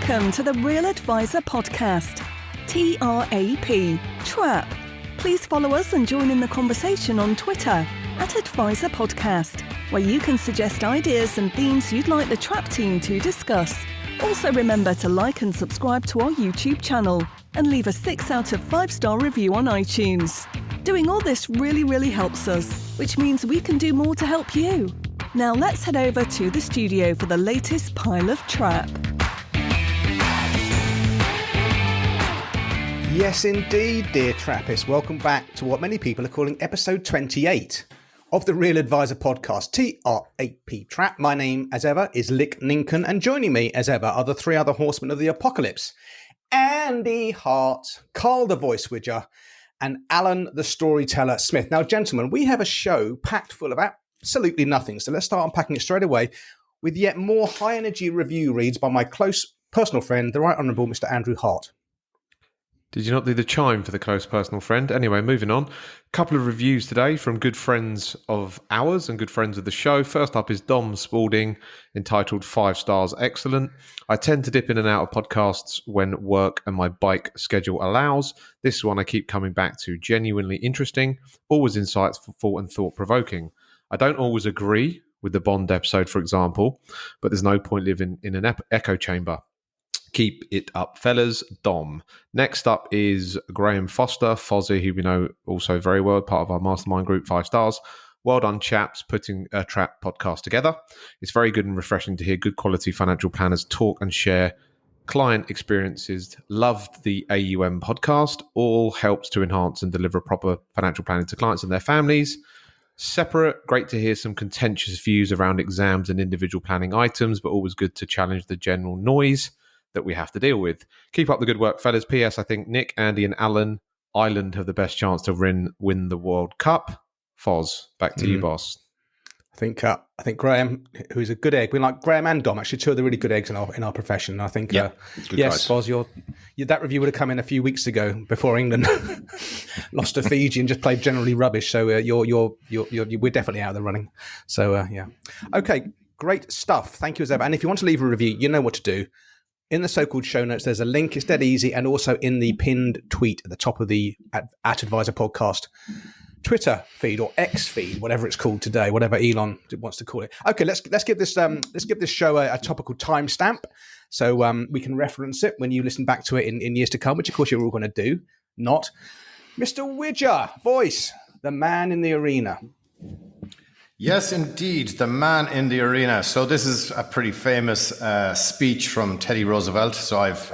Welcome to the Real Advisor Podcast, TRAP, TRAP. Please follow us and join in the conversation on Twitter @Advisor Podcast, where you can suggest ideas and themes you'd like the TRAP team to discuss. Also remember to like and subscribe to our YouTube channel and leave a 6 out of 5-star review on iTunes. Doing all this really helps us, which means we can do more to help you. Now let's head over to the studio for the latest pile of TRAP. Yes, indeed, dear TRAPists. Welcome back to what many people are calling episode 28 of the Real Advisor Podcast, TRAP TRAP. My name, as ever, is Lick Ninken, and joining me, as ever, are the three other horsemen of the apocalypse. Andy Hart, Carl the Voice Widger, and Alan the Storyteller Smith. Now, gentlemen, we have a show packed full of absolutely nothing, so let's start unpacking it straight away with yet more high-energy review reads by my close personal friend, the Right Honourable Mr. Andrew Hart. Did you not do the chime for the close personal friend? Anyway, moving on. Couple of reviews today from good friends of ours and good friends of the show. First up is Dom Spalding, entitled 5 stars, excellent. I tend to dip in and out of podcasts when work and my bike schedule allows. This one I keep coming back to. Genuinely interesting, always insightful and thought-provoking. I don't always agree with the Bond episode, for example, but there's no point living in an echo chamber. Keep it up, fellas. Dom. Next up is Graham Foster, Fozzie, who we know also very well, part of our mastermind group, 5 stars. Well done, chaps, putting a TRAP podcast together. It's very good and refreshing to hear good quality financial planners talk and share client experiences. Loved the AUM podcast. All helps to enhance and deliver proper financial planning to clients and their families. Separate, great to hear some contentious views around exams and individual planning items, but always good to challenge the general noise that we have to deal with. Keep up the good work, fellas. P.S. I think Nick, Andy and Alan Ireland have the best chance to win the World Cup. Foz, back to you, boss. I think Graham, who's a good egg, we like Graham and Dom, actually two of the really good eggs in our profession. I think, yes, Foz, that review would have come in a few weeks ago before England lost to Fiji and just played generally rubbish. So we're definitely out of the running. So okay, great stuff. Thank you as ever. And if you want to leave a review, you know what to do. In the so-called show notes, there's a link. It's dead easy. And also in the pinned tweet at the top of the @Advisor Podcast Twitter feed or X feed, whatever it's called today, whatever Elon wants to call it. Okay, let's give this show a topical timestamp so we can reference it when you listen back to it in years to come, which of course you're all going to do. Not Mr. Widger, voice, the man in the arena. Yes, indeed, the man in the arena. So this is a pretty famous speech from Teddy Roosevelt. So I've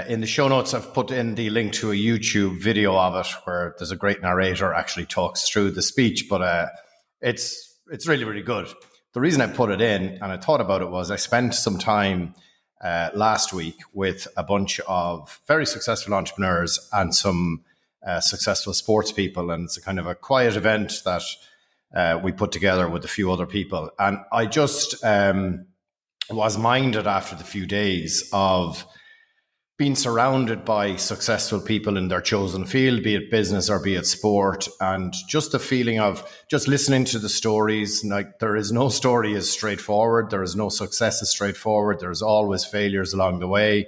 in the show notes, I've put in the link to a YouTube video of it where there's a great narrator actually talks through the speech, but it's really, really good. The reason I put it in and I thought about it was I spent some time last week with a bunch of very successful entrepreneurs and some successful sports people. And it's a kind of a quiet event that we put together with a few other people. And I just was minded after the few days of being surrounded by successful people in their chosen field, be it business or be it sport, and just the feeling of just listening to the stories. Like, there is no story as straightforward. There is no success as straightforward. There's always failures along the way.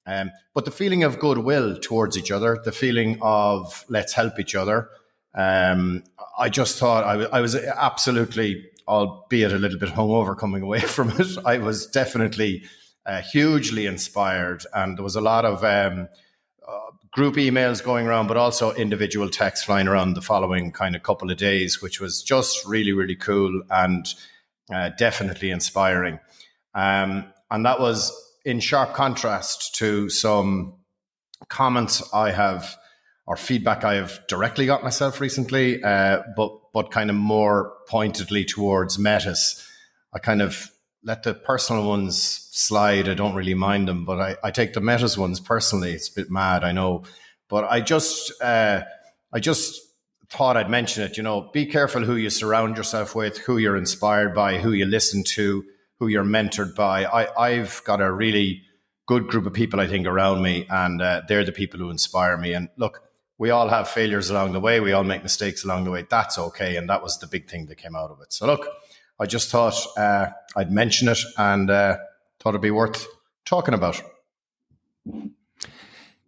But the feeling of goodwill towards each other, the feeling of let's help each other. I just thought I was absolutely, albeit a little bit hungover coming away from it, I was definitely hugely inspired. And there was a lot of group emails going around, but also individual texts flying around the following kind of couple of days, which was just really, really cool and definitely inspiring. And that was in sharp contrast to some comments I have, or feedback I have directly got myself recently, but kind of more pointedly towards Metis. I kind of let the personal ones slide. I don't really mind them, but I take the Metis ones personally. It's a bit mad, I know. But I just thought I'd mention it. You know, be careful who you surround yourself with, who you're inspired by, who you listen to, who you're mentored by. I've got a really good group of people, I think, around me, and they're the people who inspire me. And look, we all have failures along the way. We all make mistakes along the way. That's okay. And that was the big thing that came out of it. So look, I just thought I'd mention it and thought it'd be worth talking about.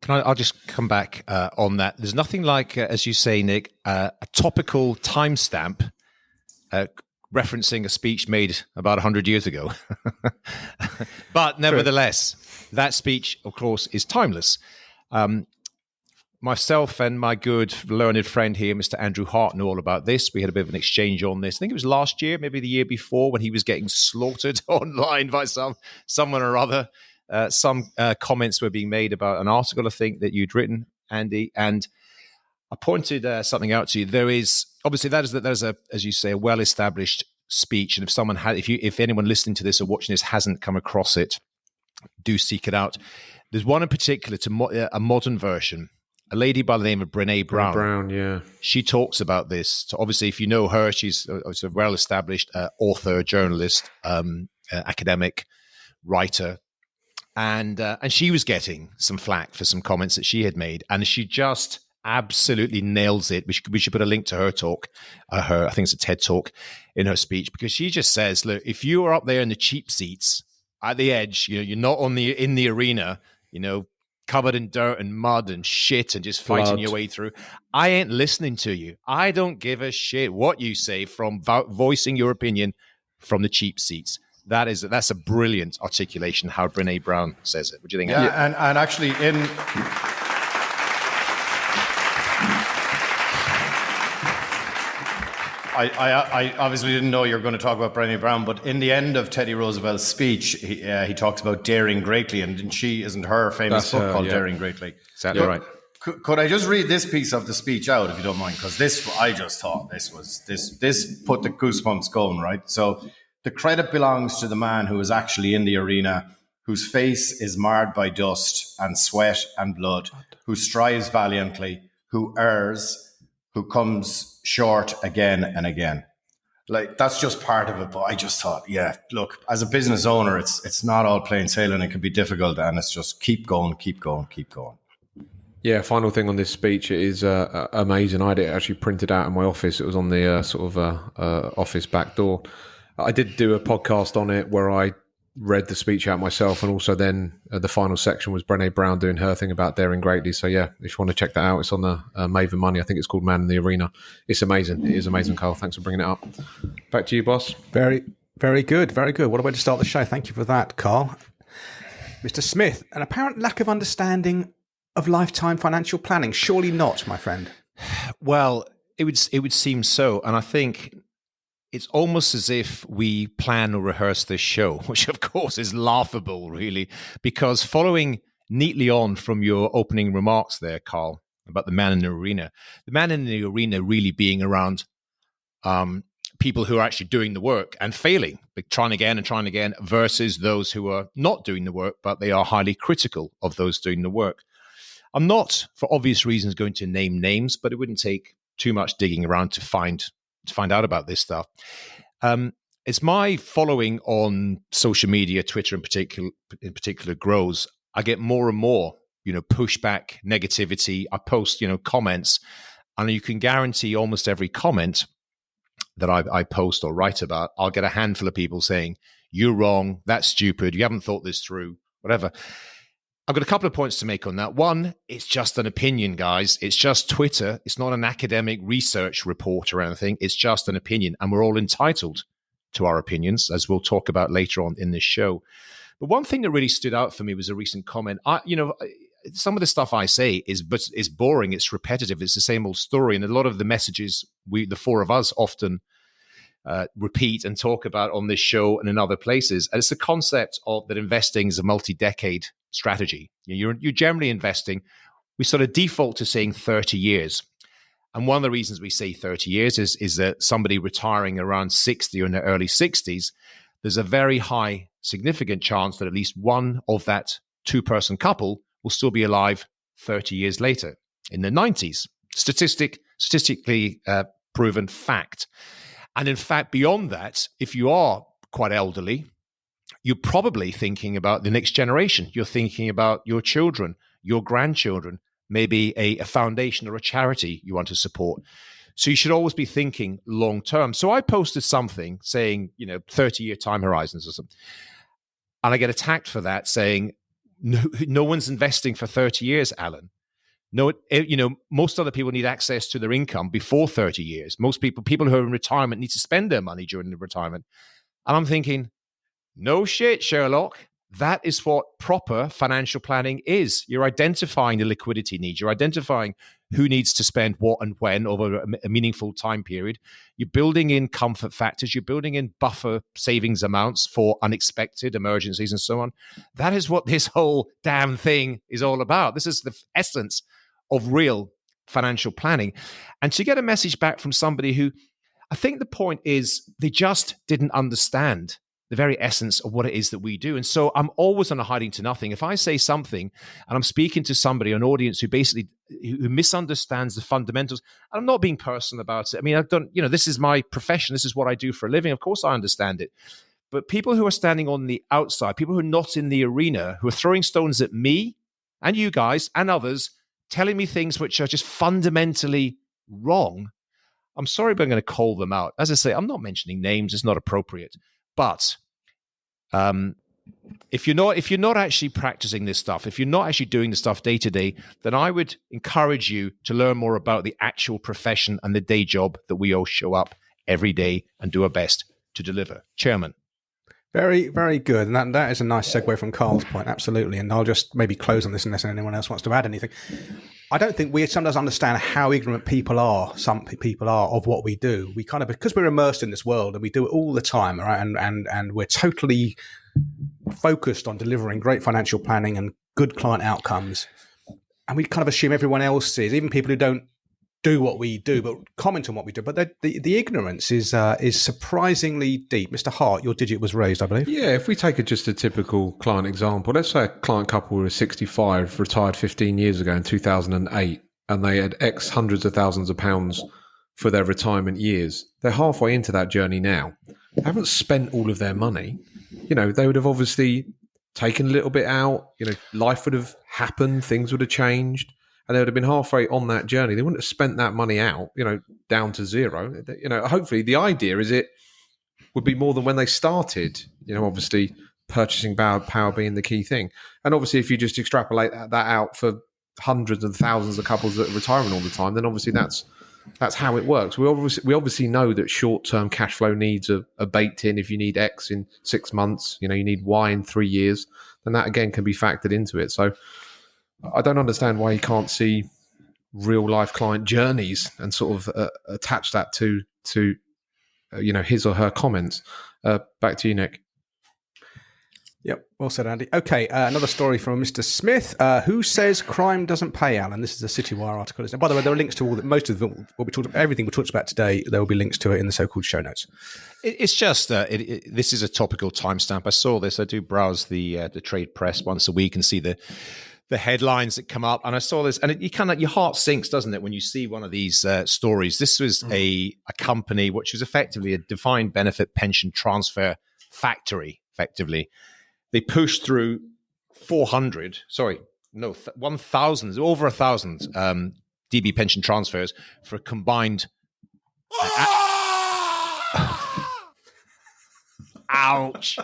I'll just come back on that. There's nothing like, as you say, Nick, a topical timestamp referencing a speech made about 100 years ago. But nevertheless, that speech, of course, is timeless. Myself and my good learned friend here, Mr. Andrew Hart, know all about this. We had a bit of an exchange on this. I think it was last year, maybe the year before, when he was getting slaughtered online by someone or other. Some comments were being made about an article, I think, that you'd written, Andy, and I pointed something out to you. There is obviously that is a, as you say, a well-established speech, and if anyone listening to this or watching this hasn't come across it, do seek it out. There's one in particular, a modern version. A lady by the name of Brené Brown. Brown, yeah. She talks about this. So obviously, if you know her, she's a well-established author, journalist, academic, writer. And she was getting some flack for some comments that she had made. And she just absolutely nails it. We should put a link to her talk, I think it's a TED talk, in her speech, because she just says, look, if you are up there in the cheap seats at the edge, you're not in the arena, covered in dirt and mud and shit and just fighting your way through, I ain't listening to you. I don't give a shit what you say from voicing your opinion from the cheap seats. That's a brilliant articulation how Brené Brown says it. What do you think? Yeah, and actually I obviously didn't know you were going to talk about Brené Brown, but in the end of Teddy Roosevelt's speech, he talks about daring greatly, and isn't her famous book called Daring Greatly? Exactly right. Could I just read this piece of the speech out, if you don't mind? Because I just thought this put the goosebumps going, right? So the credit belongs to the man who is actually in the arena, whose face is marred by dust and sweat and blood, who strives valiantly, who errs, who comes short again and again. Like, that's just part of it. But I just thought, yeah, look, as a business owner, it's not all plain sailing. It can be difficult, and it's just keep going, keep going, keep going. Yeah, final thing on this speech, it is amazing. I had it actually printed out in my office. It was on the office back door. I did do a podcast on it where I read the speech out myself, and also then the final section was Brené Brown doing her thing about daring greatly. So yeah, if you want to check that out, it's on the Maven Money. I think it's called Man in the Arena. It's amazing. It is amazing, Carl. Thanks for bringing it up. Back to you, boss. Very, very good. Very good. What a way to start the show. Thank you for that, Carl. Mr. Smith, an apparent lack of understanding of lifetime financial planning. Surely not, my friend. Well, it would seem so, and I think it's almost as if we plan or rehearse this show, which of course is laughable, really, because following neatly on from your opening remarks there, Carl, about the man in the arena really being around people who are actually doing the work and failing, but trying again, versus those who are not doing the work, but they are highly critical of those doing the work. I'm not, for obvious reasons, going to name names, but it wouldn't take too much digging around to find out about this stuff. As my following on social media, Twitter in particular grows, I get more and more, pushback, negativity. I post, comments, and you can guarantee almost every comment that I post or write about, I'll get a handful of people saying, "You're wrong, that's stupid, you haven't thought this through," whatever. I've got a couple of points to make on that. One, it's just an opinion, guys. It's just Twitter. It's not an academic research report or anything. It's just an opinion, and we're all entitled to our opinions, as we'll talk about later on in this show. But one thing that really stood out for me was a recent comment. Some of the stuff I say is boring. It's repetitive. It's the same old story, and a lot of the messages the four of us often repeat and talk about on this show and in other places. And it's the concept of that investing is a multi-decade strategy. You're generally investing. We sort of default to saying 30 years. And one of the reasons we say 30 years is that somebody retiring around 60 or in their early 60s, there's a very high, significant chance that at least one of that two-person couple will still be alive 30 years later, in their 90s. Statistically proven fact. And in fact, beyond that, if you are quite elderly, you're probably thinking about the next generation. You're thinking about your children, your grandchildren, maybe a foundation or a charity you want to support. So you should always be thinking long term. So I posted something saying, 30-year time horizons or something. And I get attacked for that, saying, no one's investing for 30 years, Alan. No, most other people need access to their income before 30 years. Most people who are in retirement need to spend their money during the retirement. And I'm thinking, no shit, Sherlock. That is what proper financial planning is. You're identifying the liquidity needs. You're identifying who needs to spend what and when over a meaningful time period. You're building in comfort factors. You're building in buffer savings amounts for unexpected emergencies and so on. That is what this whole damn thing is all about. This is the essence of real financial planning. And to get a message back from somebody who, I think the point is, they just didn't understand the very essence of what it is that we do. And so I'm always on a hiding to nothing. If I say something and I'm speaking to somebody, an audience who misunderstands the fundamentals, and I'm not being personal about it. I mean, I've done, this is my profession. This is what I do for a living. Of course I understand it. But people who are standing on the outside, people who are not in the arena, who are throwing stones at me and you guys and others, telling me things which are just fundamentally wrong, I'm sorry, but I'm going to call them out. As I say, I'm not mentioning names. It's not appropriate. But if you're not actually practicing this stuff, if you're not actually doing the stuff day to day, then I would encourage you to learn more about the actual profession and the day job that we all show up every day and do our best to deliver. Chairman. Very, very good. And that is a nice segue from Carl's point. Absolutely. And I'll just maybe close on this unless anyone else wants to add anything. I don't think we sometimes understand how ignorant some people are of what we do. We kind of, because we're immersed in this world and we do it all the time, right? And we're totally focused on delivering great financial planning and good client outcomes. And we kind of assume everyone else is, even people who don't do what we do, but comment on what we do. But the ignorance is surprisingly deep. Mr. Hart, your digit was raised, I believe. Yeah, if we take just a typical client example, let's say a client couple who was 65, retired 15 years ago in 2008, and they had X hundreds of thousands of pounds for their retirement years. They're halfway into that journey now. They haven't spent all of their money. They would have obviously taken a little bit out. Life would have happened, things would have changed. And they would have been halfway on that journey. They wouldn't have spent that money out, down to zero. Hopefully the idea is it would be more than when they started, obviously purchasing power being the key thing. And obviously if you just extrapolate that out for hundreds and thousands of couples that are retiring all the time, then obviously that's how it works. We obviously know that short-term cash flow needs are baked in. If you need X in 6 months, you need Y in 3 years, then that again can be factored into it. So I don't understand why you can't see real life client journeys and sort of attach that to his or her comments. Back to you, Nick. Yep, well said, Andy. Okay, another story from Mr. Smith. Who says crime doesn't pay, Alan? This is a CityWire article. By the way, there are links to everything we talked about today. There will be links to it in the so-called show notes. It's just this is a topical timestamp. I saw this. I do browse the trade press once a week and see the headlines that come up, and I saw this, and your heart sinks, doesn't it, when you see one of these stories? This was a company which was effectively a defined benefit pension transfer factory. Effectively, they pushed through 1,000, over 1,000 DB pension transfers for a combined. Ouch!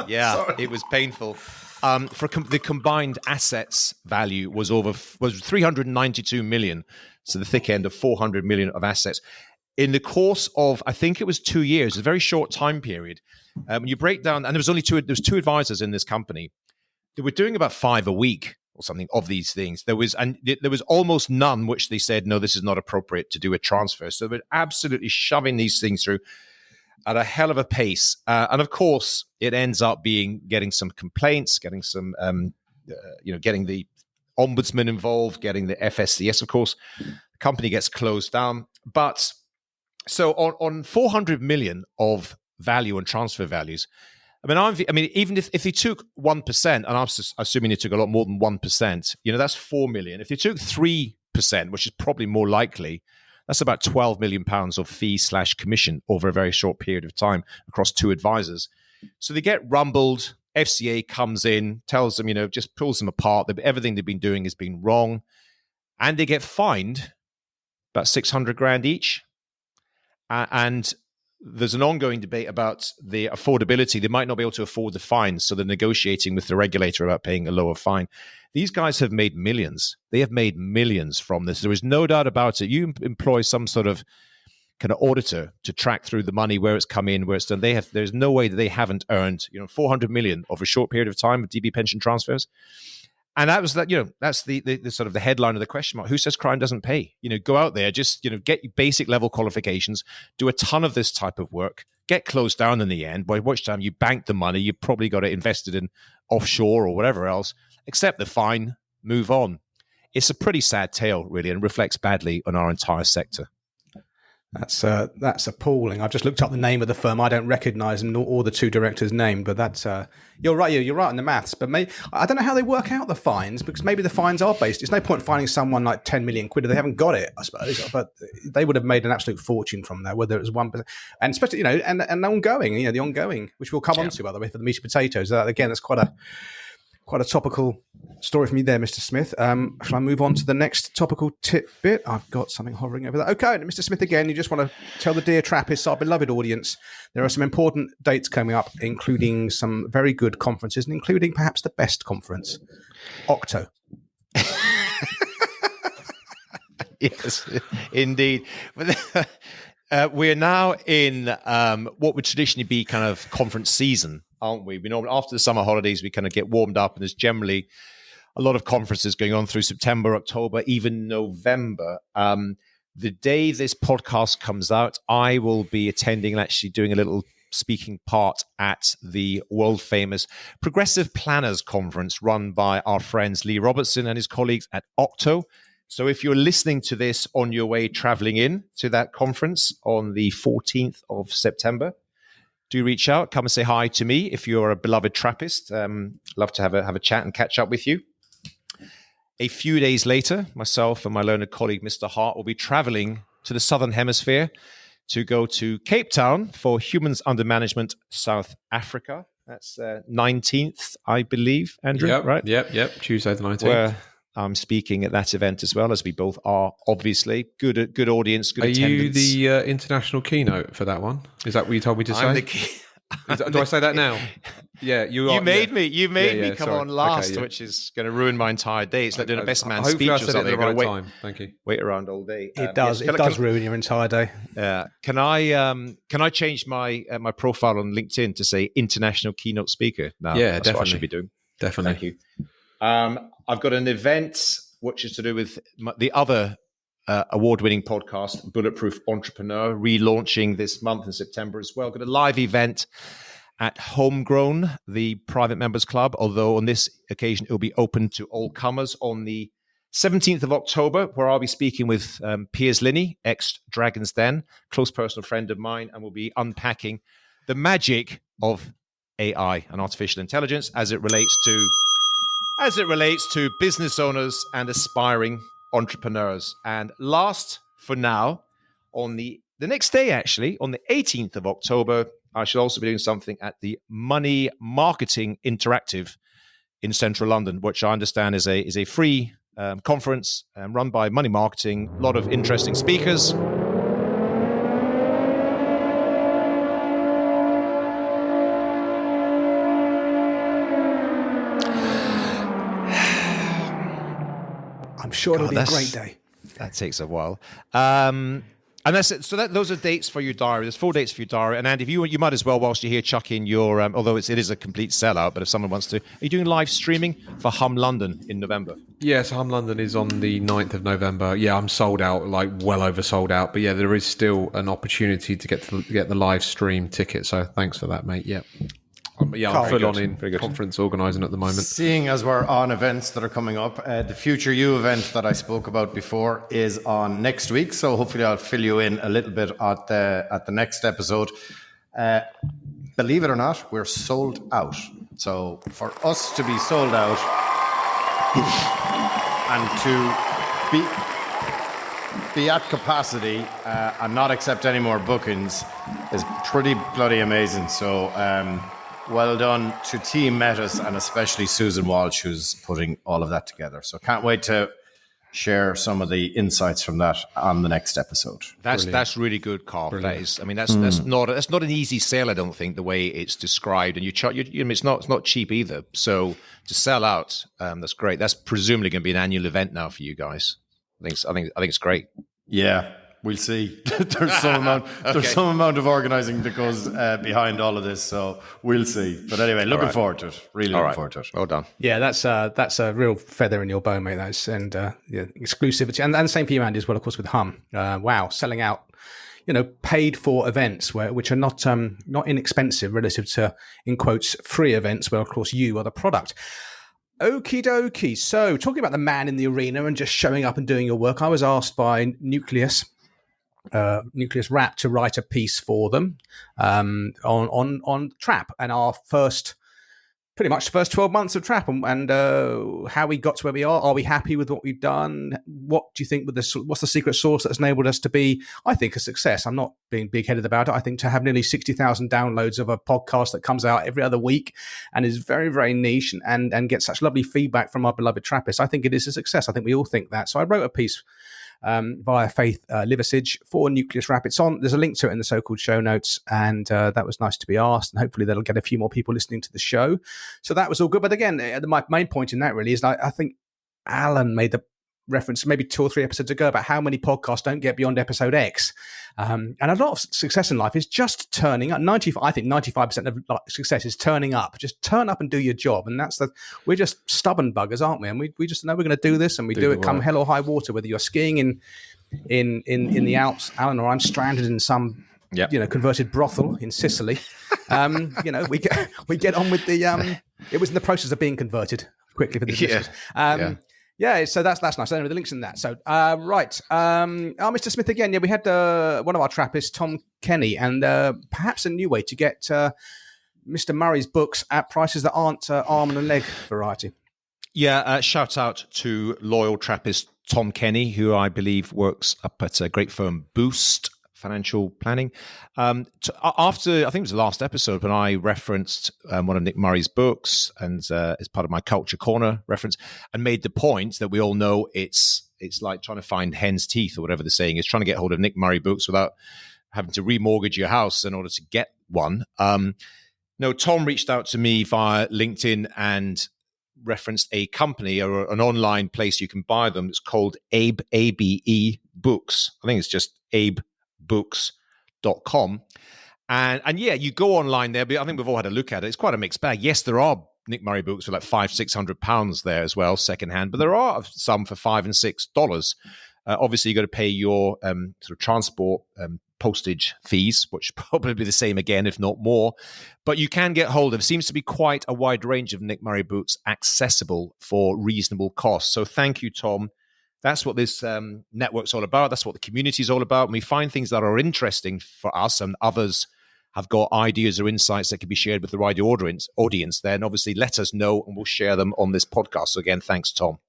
Yeah, it was painful. The combined assets value was 392 million, so the thick end of 400 million of assets in the course of, I think it was 2 years, a very short time period. When you break down, and there was two advisors in this company. They were doing about 5 a week or something of these things. There was almost none which they said, no, this is not appropriate to do a transfer. So they were absolutely shoving these things through at a hell of a pace. And of course, it ends up getting some complaints, getting some, getting the ombudsman involved, getting the FSCS, of course. The company gets closed down. But so on 400 million of value and transfer values, I mean, even if they took 1%, and I'm assuming they took a lot more than 1%, that's 4 million. If they took 3%, which is probably more likely, that's about 12 million pounds of fee/commission over a very short period of time across two advisors. So they get rumbled. FCA comes in, tells them, just pulls them apart. Everything they've been doing has been wrong. And they get fined about 600 grand each. And there's an ongoing debate about the affordability. They might not be able to afford the fines, so they're negotiating with the regulator about paying a lower fine. These guys have made millions. They have made millions from this. There is no doubt about it. You employ some sort of kind of auditor to track through the money, where it's come in, where it's done. There's no way that they haven't earned, 400 million over a short period of time of DB pension transfers. And that was that, that's the sort of the headline of the question mark. Who says crime doesn't pay? Go out there, just, get your basic level qualifications, do a ton of this type of work, get closed down in the end, by which time you bank the money, you probably got it invested in offshore or whatever else, accept the fine, move on. It's a pretty sad tale, really, and reflects badly on our entire sector. That's appalling. I've just looked up the name of the firm. I don't recognise them or the two directors' name, but that's you're right. You're right on the maths. But I don't know how they work out the fines, because maybe the fines are based. It's no point finding someone like 10 million quid if they haven't got it, I suppose. But they would have made an absolute fortune from that, whether it was 1%, and especially and ongoing. The ongoing, which we'll come on to, by the way, for the meat and potatoes. Again, that's quite a topical story from you there, Mr. Smith. Shall I move on to the next topical tidbit? I've got something hovering over there. Okay, Mr. Smith, again, you just want to tell the dear Trappists, our beloved audience, there are some important dates coming up, including some very good conferences, and including perhaps the best conference, Octo. Yes, indeed. We're now in what would traditionally be kind of conference season, aren't we? After the summer holidays, we kind of get warmed up, and there's generally a lot of conferences going on through September, October, even November. The day this podcast comes out, I will be attending and actually doing a little speaking part at the world famous Progressive Planners Conference run by our friends Lee Robertson and his colleagues at Octo. So if you're listening to this on your way traveling in to that conference on the 14th of September, do reach out, come and say hi to me if you're a beloved Trappist. Love to have a chat and catch up with you. A few days later, myself and my learned colleague, Mr. Hart, will be traveling to the Southern Hemisphere to go to Cape Town for Humans Under Management South Africa. That's 19th, I believe, Andrew, right? Yep. Tuesday the 19th. Where I'm speaking at that event as well, as we both are, obviously. Good audience, good attendance. Are you the international keynote for that one? Is that what you told me to say? Do I say that now? Yeah, you made me. You made me come on last, which is going to ruin my entire day. It's like doing a best man speech or something. At the right time. Thank you. Wait around all day. It does. It does ruin your entire day. Can I change my profile on LinkedIn to say international keynote speaker? No, yeah, that's definitely. what I should be doing. Definitely. Thank you. I've got an event which is to do with the other award-winning podcast, Bulletproof Entrepreneur, relaunching this month in September as well. Got a live event at Homegrown, the private members club, although on this occasion it will be open to all comers on the 17th of October, where I'll be speaking with Piers Linney, ex-Dragon's Den, close personal friend of mine, and we'll be unpacking the magic of AI and artificial intelligence as it relates to business owners and aspiring entrepreneurs. And last for now, on the next day, actually, on the 18th of October, I should also be doing something at the Money Marketing Interactive in central London, which I understand is a free conference run by Money Marketing. A lot of interesting speakers. I'm sure it'll be a great day. That takes a while. And that's it. So those are dates for your diary. There's 4 dates for your diary. And Andy, if you might as well, whilst you're here, chuck in your, although it is a complete sellout, but if someone wants to, are you doing live streaming for Hum London in November? Yes, Hum London is on the 9th of November. Yeah, I'm sold out, like well over sold out. But yeah, there is still an opportunity to get the live stream ticket. So thanks for that, mate. Yeah. I'm full on in conference organising at the moment. Seeing as we're on events that are coming up, the Future You event that I spoke about before is on next week. So hopefully I'll fill you in a little bit at the next episode. Believe it or not, we're sold out. So for us to be sold out and to be at capacity and not accept any more bookings is pretty bloody amazing. So well done to Team Metis and especially Susan Walsh, who's putting all of that together. So can't wait to share some of the insights from that on the next episode. That's really good, Carl. That is, I mean, that's not an easy sale. I don't think the way it's described, and it's not cheap either. So to sell out, that's great. That's presumably going to be an annual event now for you guys. I think it's great. Yeah. We'll see. There's some amount of organising that goes behind all of this, so we'll see. But anyway, looking forward to it. Really looking forward to it. Well done. Yeah, that's a real feather in your bow, mate. That's exclusivity, and same for you, Andy, as well. Of course, with Hum. Wow, selling out. Paid for events which are not inexpensive relative to, in quotes, free events. Where of course you are the product. Okie dokie. So talking about the man in the arena and just showing up and doing your work, I was asked by Nucleus Rap to write a piece for them on Trap and our pretty much first 12 months of Trap and how we got to where we are. Are we happy with what we've done? What do you think what's the secret sauce that's enabled us to be, I think, a success? I'm not being big-headed about it. I think to have nearly 60,000 downloads of a podcast that comes out every other week and is very, very niche and gets such lovely feedback from our beloved Trappists, I think it is a success. I think we all think that. So I wrote a piece via Faith Liversidge for Nucleus Rap. There's a link to it in the so-called show notes, and that was nice to be asked, and hopefully that'll get a few more people listening to the show. So that was all good. But again, my main point in that really is I think Alan made the reference maybe 2 or 3 episodes ago about how many podcasts don't get beyond episode X. And a lot of success in life is just turning up. I think 95% of success is turning up. Just turn up and do your job. And we're just stubborn buggers, aren't we? And we just know we're going to do this, and we do it come hell or high water, whether you're skiing in the Alps, Alan, or I'm stranded in some converted brothel in Sicily. We get on with the it was in the process of being converted quickly for the listeners. Yeah, so that's nice. Anyway, the link's in that. So, right. Mr. Smith again. Yeah, we had one of our Trappists, Tom Kenny, and perhaps a new way to get Mr. Murray's books at prices that aren't arm and a leg variety. Yeah, shout out to loyal Trappist Tom Kenny, who I believe works up at a great firm, Boost Financial Planning. After, I think it was the last episode, when I referenced one of Nick Murray's books and as part of my Culture Corner reference, and made the point that we all know it's like trying to find hen's teeth, or whatever the saying is, trying to get hold of Nick Murray books without having to remortgage your house in order to get one. No, Tom reached out to me via LinkedIn and referenced a company or an online place you can buy them. It's called ABE Books. I think it's just abebooks.com. And yeah, you go online there, but I think we've all had a look at it. It's quite a mixed bag. Yes, there are Nick Murray books for like £500-600 there as well, secondhand, but there are some for $5 and $6. Obviously, you got to pay your sort of transport postage fees, which probably be the same again, if not more. But you can get hold of. Seems to be quite a wide range of Nick Murray books accessible for reasonable costs. So thank you, Tom. That's what this network's all about. That's what the community is all about. And we find things that are interesting for us, and others have got ideas or insights that can be shared with the wider audience, then obviously let us know and we'll share them on this podcast. So again, thanks, Tom.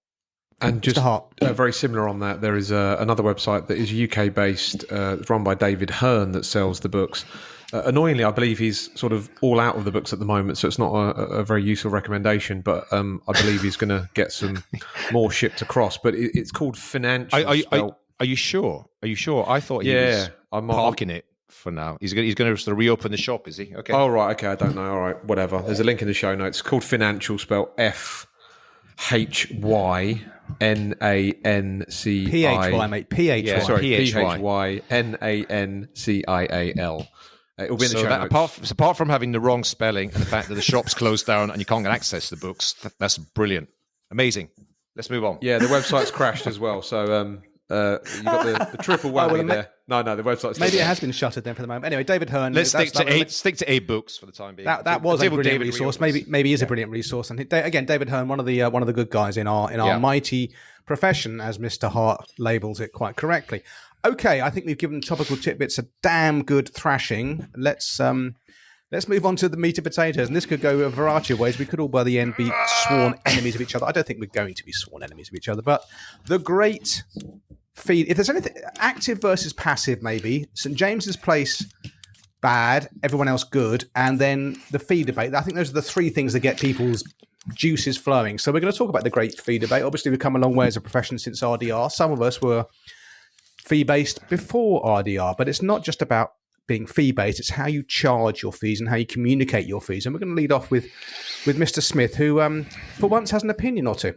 And just very similar on that, there is another website that is UK-based, run by David Hearn, that sells the books. Annoyingly, I believe he's sort of all out of the books at the moment, so it's not a very useful recommendation, but I believe he's going to get some more shipped across. But it's called Financial. Are you sure? Are you sure? I thought he was parking it for now. He's going to sort of reopen the shop, is he? Okay. Oh, right. Okay, I don't know. All right, whatever. There's a link in the show notes. It's called Financial, spelled FHYNANCI. PHY, mate. PHY. Yeah, sorry, PHYNANCIAL. It'll be in the show notes. Apart from having the wrong spelling and the fact that the shop's closed down and you can't get access to the books, that's brilliant. Amazing. Let's move on. Yeah, the website's crashed as well. So you got the triple whammy there. No, the website's maybe it has been shuttered then for the moment. Anyway, David Hearn. Let's stick to Abe Books for the time being. That was a brilliant resource. Maybe is a brilliant resource. And again, David Hearn, one of the good guys in our mighty profession, as Mr. Hart labels it quite correctly. Okay, I think we've given Topical Tidbits a damn good thrashing. Let's move on to the meat and potatoes. And this could go a variety of ways. We could all, by the end, be sworn enemies of each other. I don't think we're going to be sworn enemies of each other. But the great feed, if there's anything, active versus passive, maybe. St. James's Place, bad. Everyone else, good. And then the feed debate. I think those are the three things that get people's juices flowing. So we're going to talk about the great fee debate. Obviously, we've come a long way as a profession since RDR. Some of us were fee-based before RDR, but it's not just about being fee-based. It's how you charge your fees and how you communicate your fees. And we're going to lead off with Mr. Smith, who for once has an opinion or two.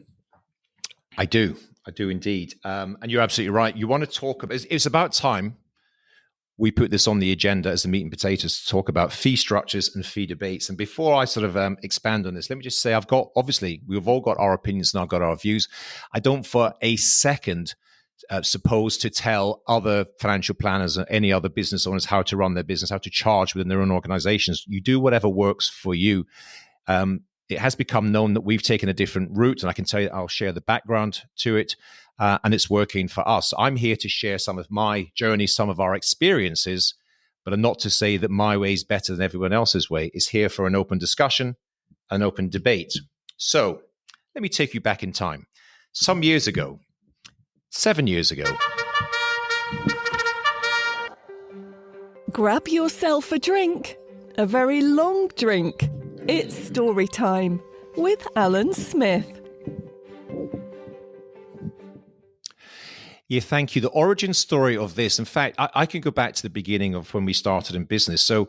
I do indeed. And you're absolutely right. You want to talk about, it's about time we put this on the agenda as the meat and potatoes to talk about fee structures and fee debates. And before I sort of expand on this, let me just say we've all got our opinions and I've got our views. I don't for a second suppose to tell other financial planners or any other business owners how to run their business, how to charge within their own organizations. You do whatever works for you. It has become known that we've taken a different route, and I can tell you, I'll share the background to it, and it's working for us. I'm here to share some of my journey, some of our experiences, but not to say that my way is better than everyone else's way. It's here for an open discussion, an open debate. So let me take you back in time. Some years ago, 7 years ago. Grab yourself a drink, a very long drink. It's story time with Alan Smith. Yeah, thank you. The origin story of this, in fact, I can go back to the beginning of when we started in business. So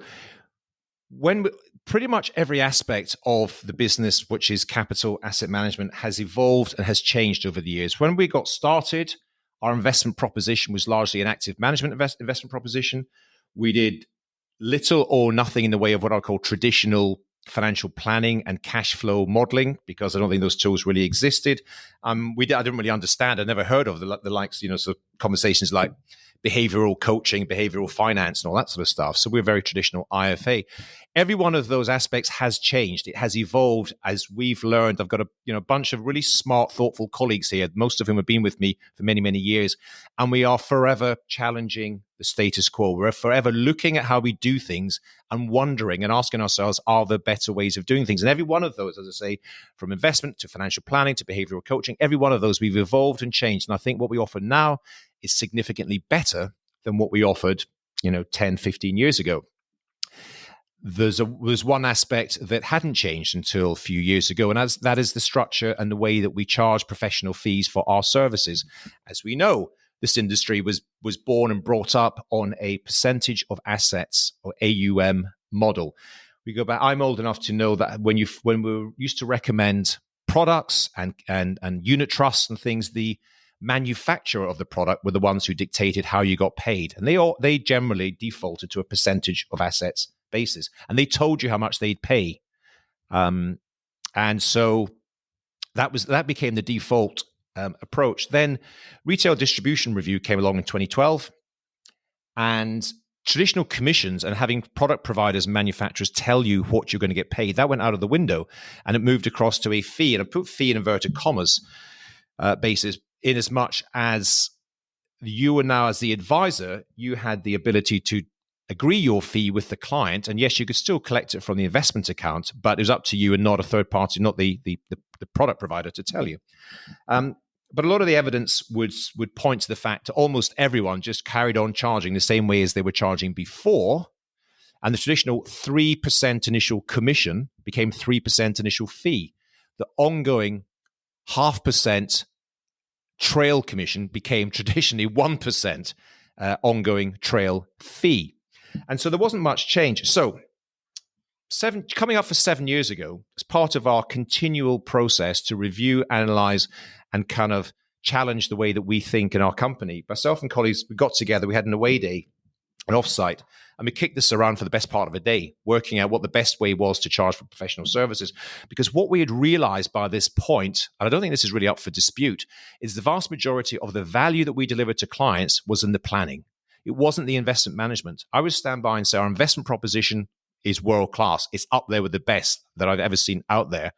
pretty much every aspect of the business, which is capital asset management, has evolved and has changed over the years. When we got started, our investment proposition was largely an active management investment proposition. We did little or nothing in the way of what I call traditional financial planning and cash flow modeling, because I don't think those tools really existed. I didn't really understand. I never heard of the likes, sort of conversations like behavioral coaching, behavioral finance, and all that sort of stuff. So we're very traditional IFA. Every one of those aspects has changed. It has evolved as we've learned. I've got a bunch of really smart, thoughtful colleagues here, most of whom have been with me for many, many years. And we are forever challenging the status quo. We're forever looking at how we do things and wondering and asking ourselves, are there better ways of doing things? And every one of those, as I say, from investment to financial planning to behavioral coaching, every one of those we've evolved and changed. And I think what we offer now is significantly better than what we offered, 10, 15 years ago. There's one aspect that hadn't changed until a few years ago, and that is the structure and the way that we charge professional fees for our services. As we know, this industry was born and brought up on a percentage of assets or AUM model. We go back. I'm old enough to know that when we used to recommend products and unit trusts and things, the manufacturer of the product were the ones who dictated how you got paid, and they generally defaulted to a percentage of assets basis, and they told you how much they'd pay, and so that became the default approach. Then Retail Distribution Review came along in 2012, and traditional commissions and having product providers and manufacturers tell you what you're going to get paid, that went out of the window, and it moved across to a fee, and I put fee in inverted commas basis, in as much as you were now, as the advisor, you had the ability to agree your fee with the client. And yes, you could still collect it from the investment account, but it was up to you and not a third party, not the product provider to tell you. But a lot of the evidence would point to the fact that almost everyone just carried on charging the same way as they were charging before. And the traditional 3% initial commission became 3% initial fee. The ongoing 0.5% trail commission became traditionally 1% ongoing trail fee. And so there wasn't much change. So coming up for 7 years ago, as part of our continual process to review, analyze, and kind of challenge the way that we think in our company, myself and colleagues, we got together, we had an away day, an offsite, and we kicked this around for the best part of a day, working out what the best way was to charge for professional services. Because what we had realized by this point, and I don't think this is really up for dispute, is the vast majority of the value that we delivered to clients was in the planning. It wasn't the investment management. I would stand by and say our investment proposition is world class. It's up there with the best that I've ever seen out there,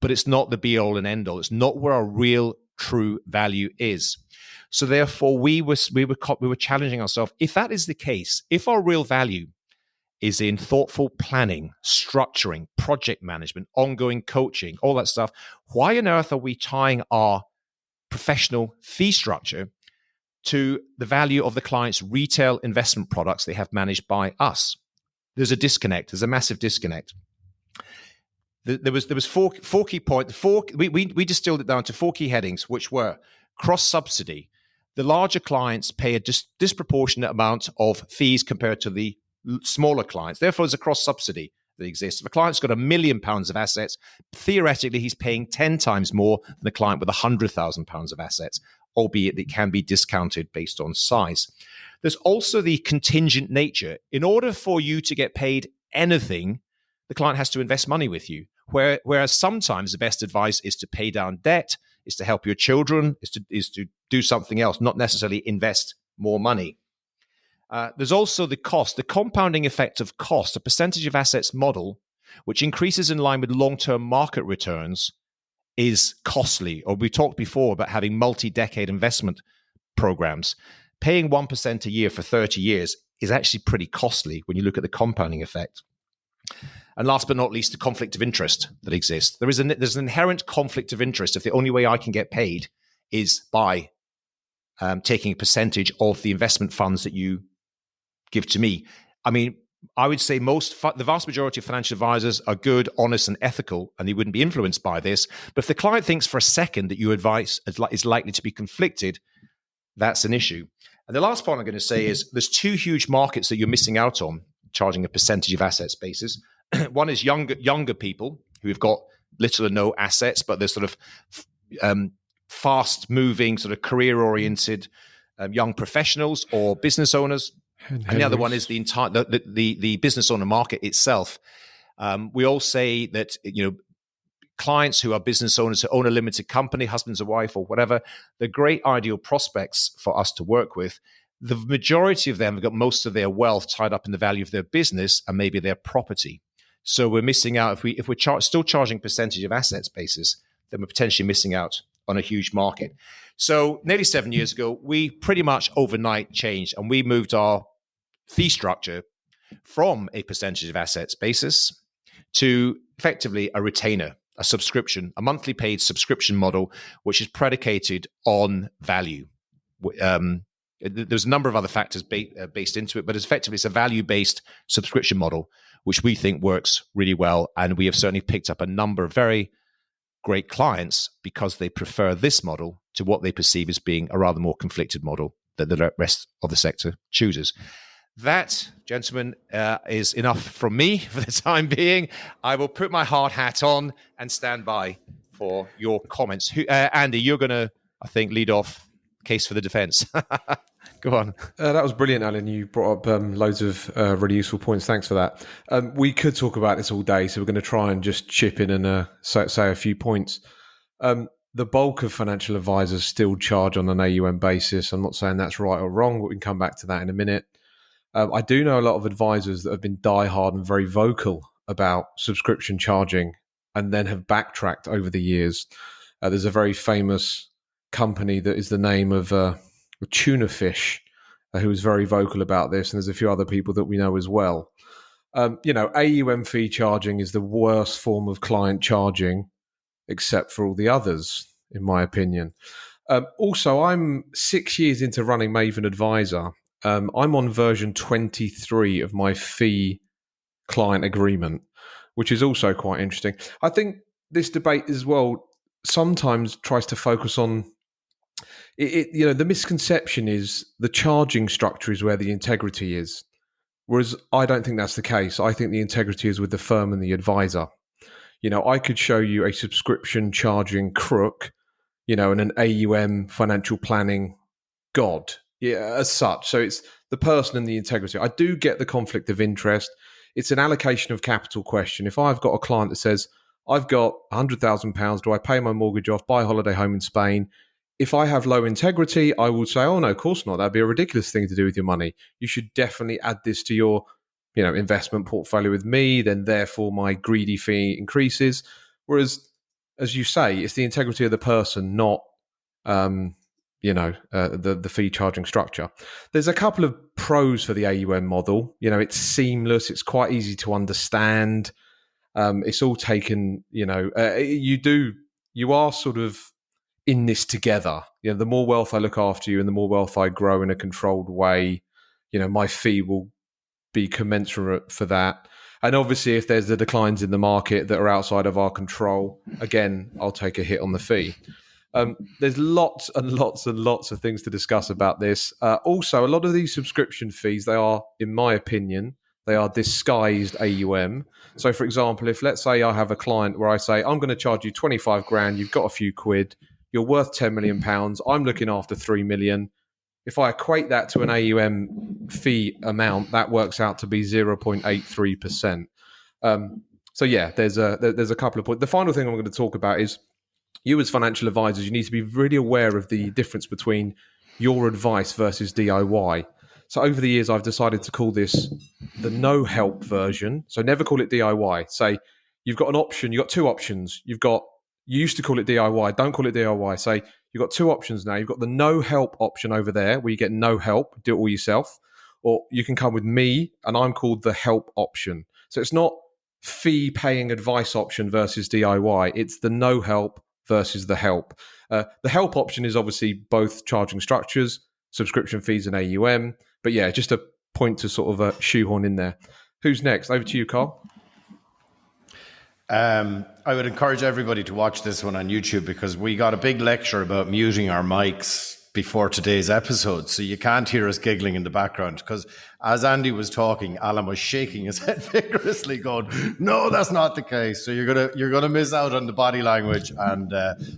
but it's not the be all and end all. It's not where our real true value is. So therefore, we were challenging ourselves. If that is the case, if our real value is in thoughtful planning, structuring, project management, ongoing coaching, all that stuff, why on earth are we tying our professional fee structure to the value of the client's retail investment products they have managed by us? There's a disconnect. There's a massive disconnect. there was four key points. We distilled it down to 4 key headings, which were cross subsidy. The larger clients pay a disproportionate amount of fees compared to the smaller clients. Therefore, there's a cross subsidy that exists. If a client's got £1 million of assets, theoretically, he's paying 10 times more than a client with £100,000 of assets, albeit it can be discounted based on size. There's also the contingent nature. In order for you to get paid anything, the client has to invest money with you. Whereas sometimes the best advice is to pay down debt, is to help your children, is to do something else, not necessarily invest more money. There's also the cost, the compounding effect of cost, a percentage of assets model, which increases in line with long-term market returns, is costly. Or we talked before about having multi-decade investment programs. Paying 1% a year for 30 years is actually pretty costly when you look at the compounding effect. And last but not least, the conflict of interest that exists. There's an inherent conflict of interest if the only way I can get paid is by taking a percentage of the investment funds that you give to me. I mean, I would say the vast majority of financial advisors are good, honest, and ethical, and they wouldn't be influenced by this. But if the client thinks for a second that your advice is likely to be conflicted, that's an issue. And the last point I'm going to say is there's 2 huge markets that you're missing out on charging a percentage of assets basis. One is younger people who have got little or no assets, but they're sort of fast-moving, sort of career-oriented young professionals or business owners. And the other one is the entire the business owner market itself. We all say that clients who are business owners who own a limited company, husbands or wife or whatever, they're great ideal prospects for us to work with. The majority of them have got most of their wealth tied up in the value of their business and maybe their property. So we're missing out if we're still charging percentage of assets basis, then we're potentially missing out on a huge market. So nearly 7 years ago, we pretty much overnight changed and we moved our fee structure from a percentage of assets basis to effectively a retainer, a subscription, a monthly paid subscription model, which is predicated on value. There's a number of other factors based into it, but it's a value-based subscription model, which we think works really well. And we have certainly picked up a number of very great clients because they prefer this model to what they perceive as being a rather more conflicted model that the rest of the sector chooses. That, gentlemen, is enough from me for the time being. I will put my hard hat on and stand by for your comments. Andy, you're going to, I think, lead off case for the defence. Go on. That was brilliant, Alan. You brought up loads of really useful points. Thanks for that. We could talk about this all day, so we're going to try and just chip in and say a few points. The bulk of financial advisors still charge on an AUM basis. I'm not saying that's right or wrong, but we can come back to that in a minute. I do know a lot of advisors that have been diehard and very vocal about subscription charging and then have backtracked over the years. There's a very famous company that is the name of tuna fish who was very vocal about this, and there's a few other people that we know as well. AUM fee charging is the worst form of client charging except for all the others, in my opinion. Also, I'm 6 years into running Maven Advisor. I'm on version 23 of my fee client agreement, which is also quite interesting. I think this debate as well sometimes tries to focus on the misconception is the charging structure is where the integrity is, whereas I don't think that's the case. I think the integrity is with the firm and the advisor. I could show you a subscription charging crook, and an AUM financial planning god, as such. So it's the person and the integrity. I do get the conflict of interest. It's an allocation of capital question. If I've got a client that says, I've got £100,000, do I pay my mortgage off, buy a holiday home in Spain? If I have low integrity, I would say, oh, no, of course not. That'd be a ridiculous thing to do with your money. You should definitely add this to your investment portfolio with me, then therefore my greedy fee increases. Whereas, as you say, it's the integrity of the person, not the fee charging structure. There's a couple of pros for the AUM model. It's seamless. It's quite easy to understand. It's all taken, you are sort of in this together. The more wealth I look after you and the more wealth I grow in a controlled way, my fee will be commensurate for that. And obviously, if there's the declines in the market that are outside of our control, again, I'll take a hit on the fee. There's lots and lots and lots of things to discuss about this. Also, a lot of these subscription fees, they are, in my opinion, they are disguised AUM. So, for example, if let's say I have a client where I say, I'm going to charge you 25 grand, you've got a few quid, you're worth 10 million pounds, I'm looking after 3 million. If I equate that to an AUM fee amount, that works out to be 0.83%. So yeah, there's a couple of points. The final thing I'm going to talk about is you as financial advisors, you need to be really aware of the difference between your advice versus DIY. So over the years, I've decided to call this the no help version. So never call it DIY. Say you've got an option, you've got two options. You used to call it DIY, don't call it DIY. Say you've got two options now. You've got the no help option over there where you get no help, do it all yourself. Or you can come with me and I'm called the help option. So it's not fee paying advice option versus DIY. It's the no help versus the help. The help option is obviously both charging structures, subscription fees and AUM. But yeah, just a point to sort of shoehorn in there. Who's next? Over to you, Carl. I would encourage everybody to watch this one on YouTube because we got a big lecture about muting our mics before today's episode. So you can't hear us giggling in the background because as Andy was talking, Alan was shaking his head vigorously going, no, that's not the case. So you're gonna miss out on the body language and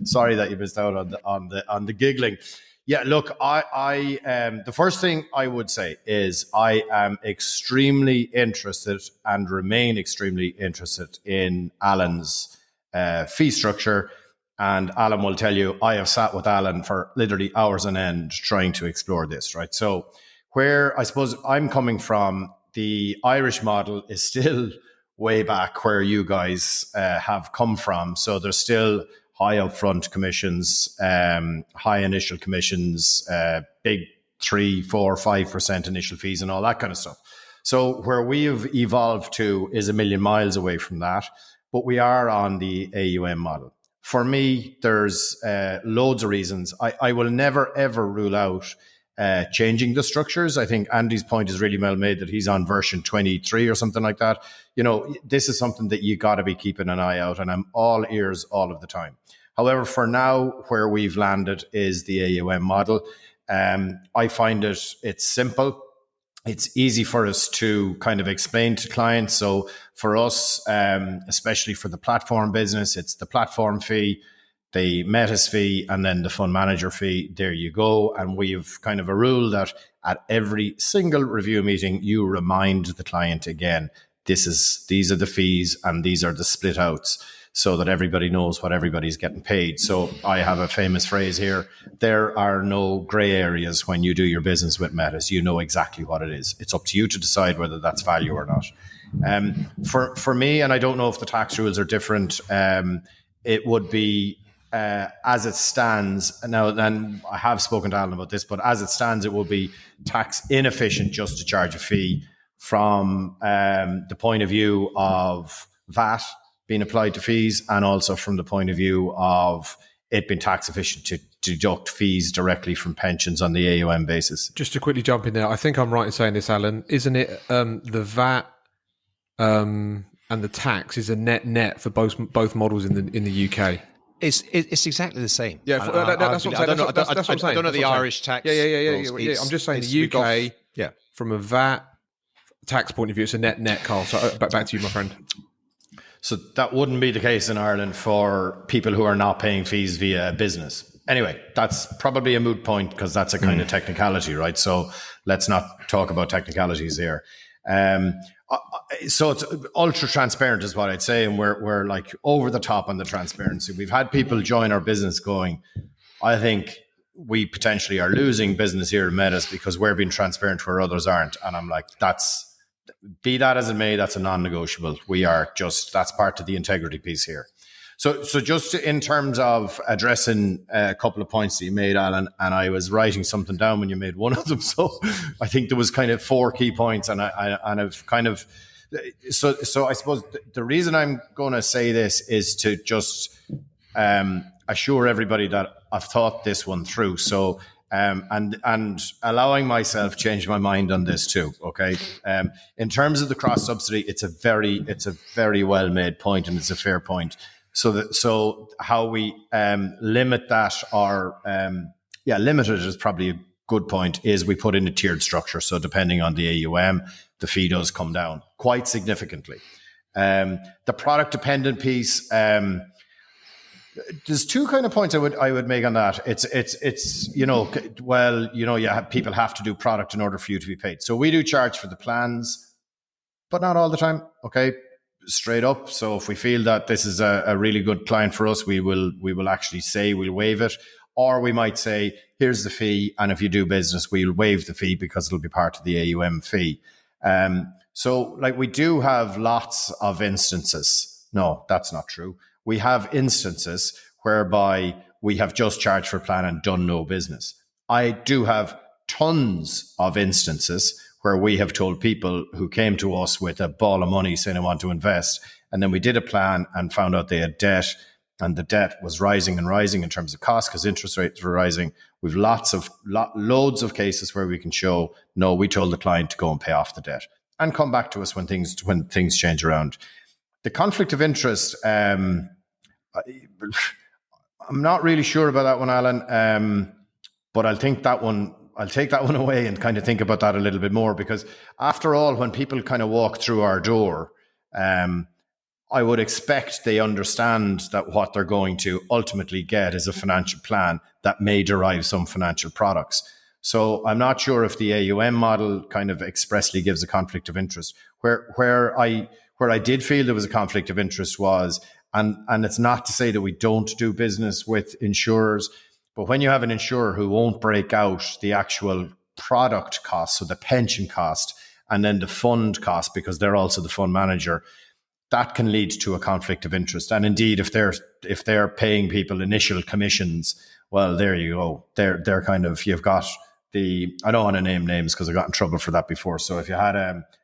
sorry that you missed out on the giggling. Yeah, look, I the first thing I would say is I am extremely interested and remain extremely interested in Alan's fee structure. And Alan will tell you, I have sat with Alan for literally hours on end trying to explore this, right? So where I suppose I'm coming from, the Irish model is still way back where you guys have come from. So there's still high upfront commissions, high initial commissions, big 3%, 4%, 5% initial fees and all that kind of stuff. So where we have evolved to is a million miles away from that, but we are on the AUM model. For me, there's loads of reasons. I will never, ever rule out changing the structures. I think Andy's point is really well made that he's on version 23 or something like that. You know, this is something that you got to be keeping an eye out, and I'm all ears all of the time. However, for now, where we've landed is the AUM model. I find it's simple. It's easy for us to kind of explain to clients. So for us, especially for the platform business, it's the platform fee, the Metis fee, and then the fund manager fee. There you go. And we've kind of a rule that at every single review meeting, you remind the client again, these are the fees and these are the split outs, so that everybody knows what everybody's getting paid. So I have a famous phrase here: there are no gray areas when you do your business with Metis. You know exactly what it is. It's up to you to decide whether that's value or not. For me, and I don't know if the tax rules are different, it would be as it stands now. And I have spoken to Alan about this, but as it stands, it will be tax inefficient just to charge a fee from the point of view of VAT being applied to fees, and also from the point of view of it being tax efficient to deduct fees directly from pensions on the AUM basis. Just to quickly jump in there, I think I'm right in saying this, Alan. Isn't it the VAT and the tax is a net for both models in the UK? It's exactly the same. Yeah, that's what I'm saying. That's what I'm saying. I don't know the Irish tax. Yeah. I'm just saying the UK, from a VAT tax point of view, it's a net, Carl. So back to you, my friend. So that wouldn't be the case in Ireland for people who are not paying fees via business. Anyway, that's probably a moot point because that's a kind of technicality, right? So let's not talk about technicalities here. So it's ultra transparent is what I'd say. And we're like over the top on the transparency. We've had people join our business going, I think we potentially are losing business here at Metis because we're being transparent where others aren't. And I'm like, be that as it may, that's a non-negotiable. That's part of the integrity piece here. So just in terms of addressing a couple of points that you made, Alan, and I was writing something down when you made one of them. So I think there was kind of 4 key points, and I've kind of, so I suppose the reason I'm going to say this is to just assure everybody that I've thought this one through. So and allowing myself change my mind on this too. Okay, in terms of the cross subsidy, it's a very well made point, and it's a fair point. So how we limit that, or limit it is probably a good point. Is we put in a tiered structure. So depending on the AUM, the fee does come down quite significantly. The product dependent piece. There's two kind of points I would make on that. It's people have to do product in order for you to be paid. So we do charge for the plans, but not all the time. Okay, straight up. So if we feel that this is a really good client for us, we will actually say we'll waive it, or we might say here's the fee, and if you do business, we'll waive the fee because it'll be part of the AUM fee. So like we do have lots of instances. No, that's not true. We have instances whereby we have just charged for a plan and done no business. I do have tons of instances where we have told people who came to us with a ball of money saying, I want to invest. And then we did a plan and found out they had debt, and the debt was rising and rising in terms of cost because interest rates were rising. We've loads of cases where we can show, no, we told the client to go and pay off the debt and come back to us when things change around. The conflict of interest, I'm not really sure about that one, Alan. But I'll take that one away and kind of think about that a little bit more, because after all, when people kind of walk through our door, I would expect they understand that what they're going to ultimately get is a financial plan that may derive some financial products. So I'm not sure if the AUM model kind of expressly gives a conflict of interest. Where I did feel there was a conflict of interest was, and it's not to say that we don't do business with insurers, but when you have an insurer who won't break out the actual product cost, so the pension cost, and then the fund cost, because they're also the fund manager, that can lead to a conflict of interest. And indeed, if they're paying people initial commissions, well, there you go. They're kind of, you've got I don't want to name names because I got in trouble for that before. So if you had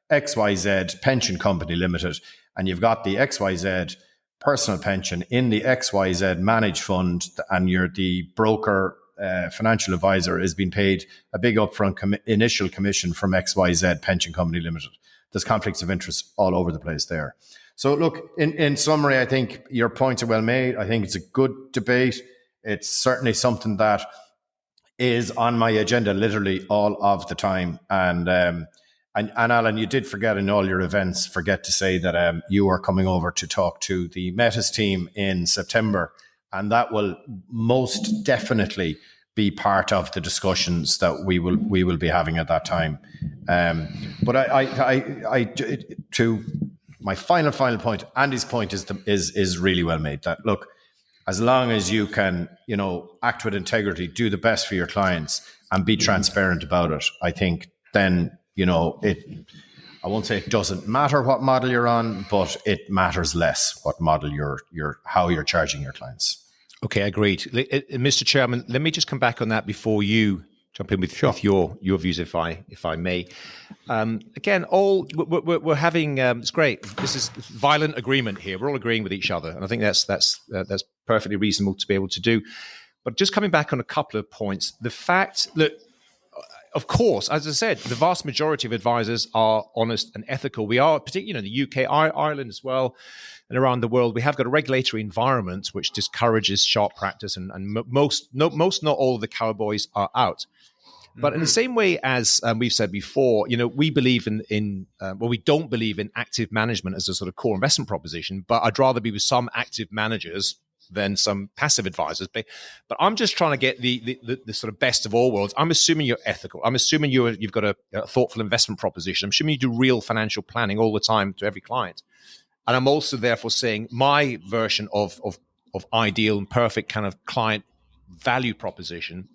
XYZ Pension Company Limited, and you've got the XYZ personal pension in the XYZ managed fund, and you're the broker, financial advisor is being paid a big upfront initial commission from XYZ Pension Company Limited. There's conflicts of interest all over the place there. So look, in summary, I think your points are well made. I think it's a good debate. It's certainly something that is on my agenda literally all of the time. And Alan, you did forget in all your events, to say that you are coming over to talk to the Metis team in September. And that will most definitely be part of the discussions that we will be having at that time. But I to my final point, Andy's point is really well made. That look, as long as you can, act with integrity, do the best for your clients, and be transparent about it, I think then, I won't say it doesn't matter what model you're on, but it matters less what model how you're charging your clients. Okay, agreed. Mr. Chairman, let me just come back on that before you jump in with your views, if I may. Again, we're having it's great. This is violent agreement here. We're all agreeing with each other, and I think that's perfectly reasonable to be able to do. But just coming back on a couple of points, the fact that, of course, as I said, the vast majority of advisors are honest and ethical. We are, particularly in the UK, Ireland as well, and around the world, we have got a regulatory environment which discourages sharp practice, and most, not all of the cowboys are out. But in the same way as we've said before, we believe we don't believe in active management as a sort of core investment proposition, but I'd rather be with some active managers than some passive advisors. But I'm just trying to get the sort of best of all worlds. I'm assuming you're ethical. I'm assuming you've got a thoughtful investment proposition. I'm assuming you do real financial planning all the time to every client. And I'm also therefore saying my version of ideal and perfect kind of client value proposition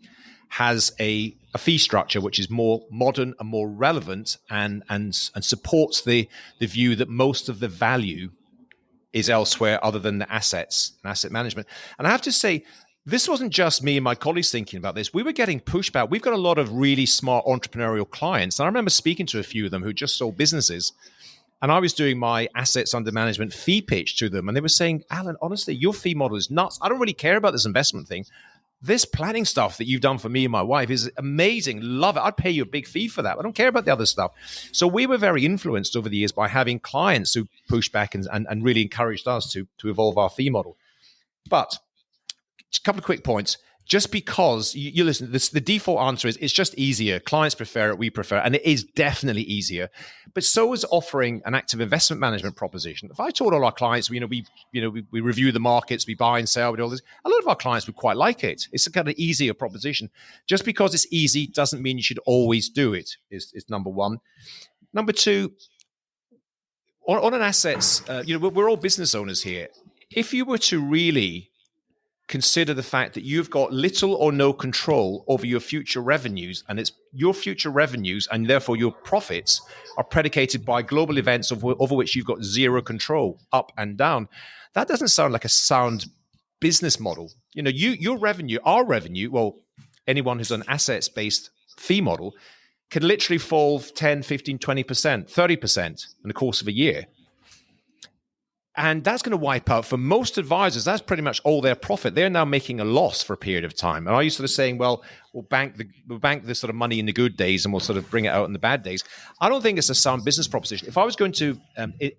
has a fee structure which is more modern and more relevant and supports the view that most of the value is elsewhere other than the assets and asset management. And I have to say, this wasn't just me and my colleagues thinking about this. We were getting pushback. We've got a lot of really smart entrepreneurial clients. And I remember speaking to a few of them who just sold businesses. And I was doing my assets under management fee pitch to them. And they were saying, Alan, honestly, your fee model is nuts. I don't really care about this investment thing. this planning stuff that you've done for me and my wife is amazing. Love it. I'd pay you a big fee for that. I don't care about the other stuff. So we were very influenced over the years by having clients who pushed back and really encouraged us to evolve our fee model. But a couple of quick points. Just because you listen, the default answer is it's just easier. Clients prefer it, we prefer it, and it is definitely easier. But so is offering an active investment management proposition. If I told all our clients, we review the markets, we buy and sell, we do all this, a lot of our clients would quite like it. It's a kind of easier proposition. Just because it's easy doesn't mean you should always do it. Is number one. Number two, on an assets, we're all business owners here. If you were to really consider the fact that you've got little or no control over your future revenues, and it's your future revenues and therefore your profits are predicated by global events over which you've got zero control, up and down. That doesn't sound like a sound business model. Your revenue, our revenue, well, anyone who's an assets-based fee model can literally fall 10, 15, 20%, 30% in the course of a year. And that's going to wipe out, for most advisors, that's pretty much all their profit. They're now making a loss for a period of time. And are you sort of saying, well, we'll bank this sort of money in the good days and we'll sort of bring it out in the bad days? I don't think it's a sound business proposition. If I was going to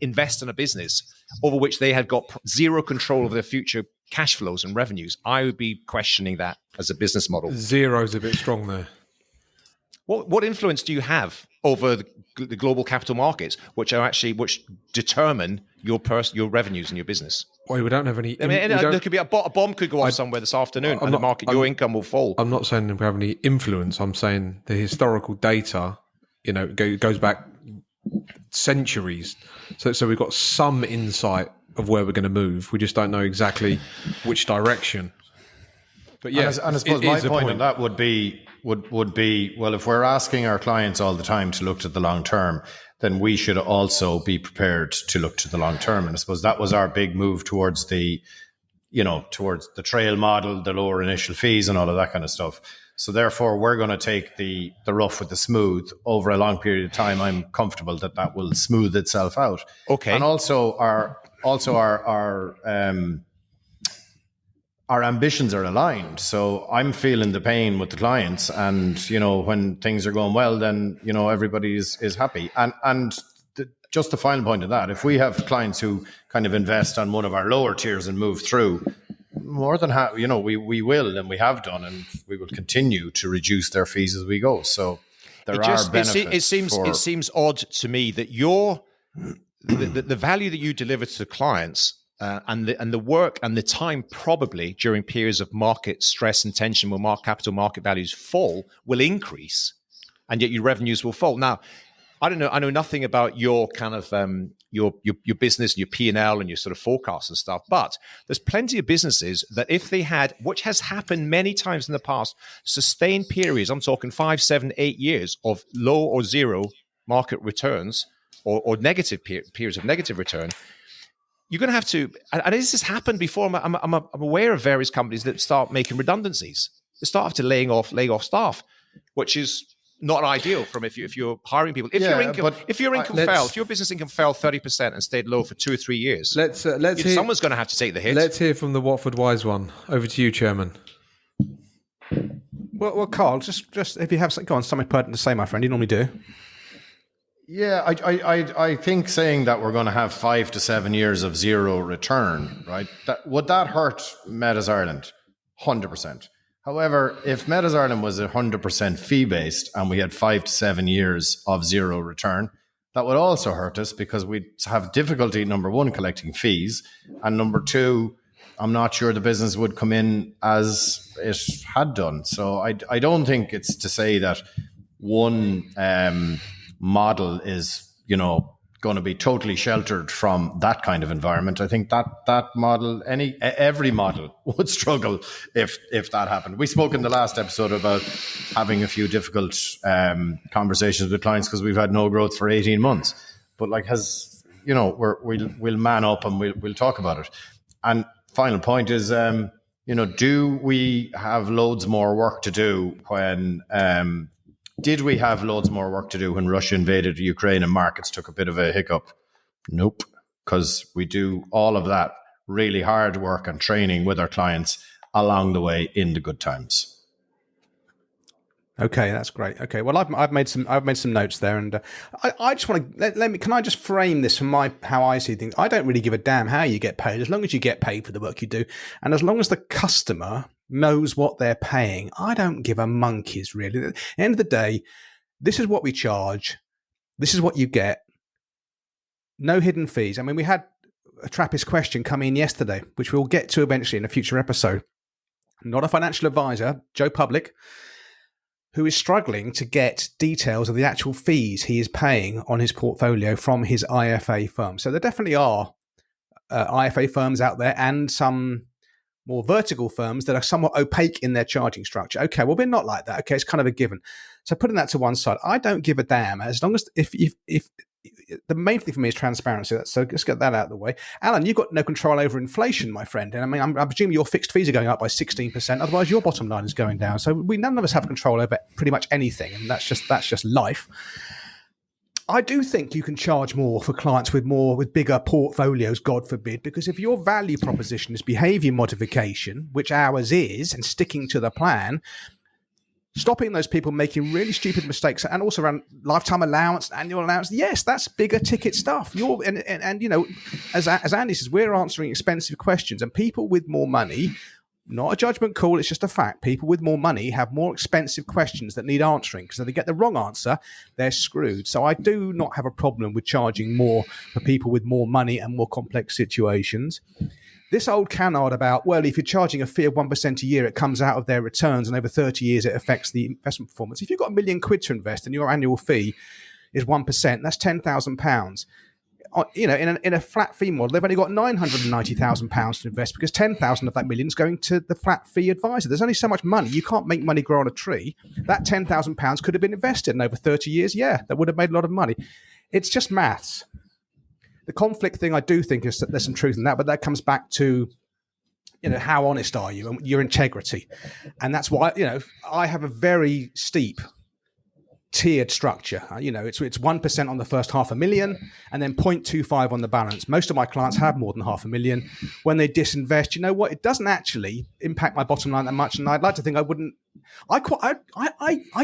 invest in a business over which they had got zero control of their future cash flows and revenues, I would be questioning that as a business model. Zero's a bit strong there. What influence do you have over the global capital markets, which determine your revenues in your business? Well, we don't have any. There could be a bomb could go off somewhere this afternoon, and the market, your income will fall. I'm not saying we have any influence. I'm saying the historical data, goes back centuries. So we've got some insight of where we're going to move. We just don't know exactly which direction. But yeah, and I suppose my point on that would be, well, if we're asking our clients all the time to look to the long term, then we should also be prepared to look to the long term. And I suppose that was our big move towards the trail model, the lower initial fees and all of that kind of stuff. So therefore, we're going to take the rough with the smooth over a long period of time. I'm comfortable that will smooth itself out. Okay. And also our ambitions are aligned. So I'm feeling the pain with the clients, and when things are going well, then everybody is happy. And just the final point of that, if we have clients who kind of invest on one of our lower tiers and move through, more than we will, and we have done, and we will continue to reduce their fees as we go. So there are benefits. It seems odd to me that the value that you deliver to clients. And the work and the time probably during periods of market stress and tension where capital market values fall will increase, and yet your revenues will fall. Now, I don't know. I know nothing about your kind of your business and your P&L and your sort of forecasts and stuff. But there's plenty of businesses that if they had, which has happened many times in the past, sustained periods, I'm talking 5, 7, 8 years of low or zero market returns or negative periods of negative return. You're going to have to, and this has happened before. I'm aware of various companies that start making redundancies. They start after laying off staff, which is not ideal from if you're hiring people. If your business income fell 30% and stayed low for 2 or 3 years, someone's going to have to take the hit. Let's hear from the Watford Wise one. Over to you, Chairman. Well, Carl, just if you have something pertinent to say, my friend, you normally do. Yeah, I think saying that we're going to have 5 to 7 years of zero return, right? Would that hurt Metas Ireland? 100%. However, if Metas Ireland was 100% fee-based and we had 5 to 7 years of zero return, that would also hurt us because we'd have difficulty, number one, collecting fees, and number two, I'm not sure the business would come in as it had done. So I don't think it's to say that one model is, going to be totally sheltered from that kind of environment. I think that model, every model would struggle if that happened. We spoke in the last episode about having a few difficult conversations with clients because we've had no growth for 18 months. But we'll man up and we'll talk about it. And final point is, do we have loads more work to do when? Did we have loads more work to do when Russia invaded Ukraine and markets took a bit of a hiccup? Nope, because we do all of that really hard work and training with our clients along the way in the good times. Okay, that's great. Okay, well, I've made some notes there, and I just want to let me. Can I just frame this from how I see things? I don't really give a damn how you get paid, as long as you get paid for the work you do, and as long as the customer knows what they're paying. I don't give a monkey's really. At the end of the day, this is what we charge. This is what you get. No hidden fees. I mean, we had a TRAPist question come in yesterday, which we'll get to eventually in a future episode. Not a financial advisor, Joe Public, who is struggling to get details of the actual fees he is paying on his portfolio from his IFA firm. So there definitely are IFA firms out there and some more vertical firms that are somewhat opaque in their charging structure. Okay, well, we're not like that. Okay, it's kind of a given. So putting that to one side, I don't give a damn as long as if the main thing for me is transparency. So let's get that out of the way. Alan, you've got no control over inflation, my friend. And I mean, I presume your fixed fees are going up by 16%. Otherwise, your bottom line is going down. So none of us have control over pretty much anything, and that's just life. I do think you can charge more for clients with bigger portfolios, God forbid, because if your value proposition is behavior modification, which ours is, and sticking to the plan, stopping those people making really stupid mistakes, and also around lifetime allowance, annual allowance. Yes, that's bigger ticket stuff. And you know, as Andy says, we're answering expensive questions, and people with more money, not a judgment call, it's just a fact. People with more money have more expensive questions that need answering, because if they get the wrong answer, they're screwed. So I do not have a problem with charging more for people with more money and more complex situations. This old canard about, well, if you're charging a fee of 1% a year, it comes out of their returns, and over 30 years, it affects the investment performance. If you've got £1 million to invest and your annual fee is 1%, that's £10,000. You know, in a flat fee model, they've only got £990,000 to invest, because 10,000 of that million is going to the flat fee advisor. There's only so much money. You can't make money grow on a tree. That £10,000 could have been invested, and over 30 years, yeah, that would have made a lot of money. It's just maths. The conflict thing, I do think is that there's some truth in that, but that comes back to, you know, how honest are you and your integrity. And that's why, you know, I have a very steep tiered structure. You know, it's 1% on the first $500,000 and then 0.25 on the balance. Most of my clients have more than $500,000. When they disinvest, you know what? It doesn't actually impact my bottom line that much. And I'd like to think I wouldn't. I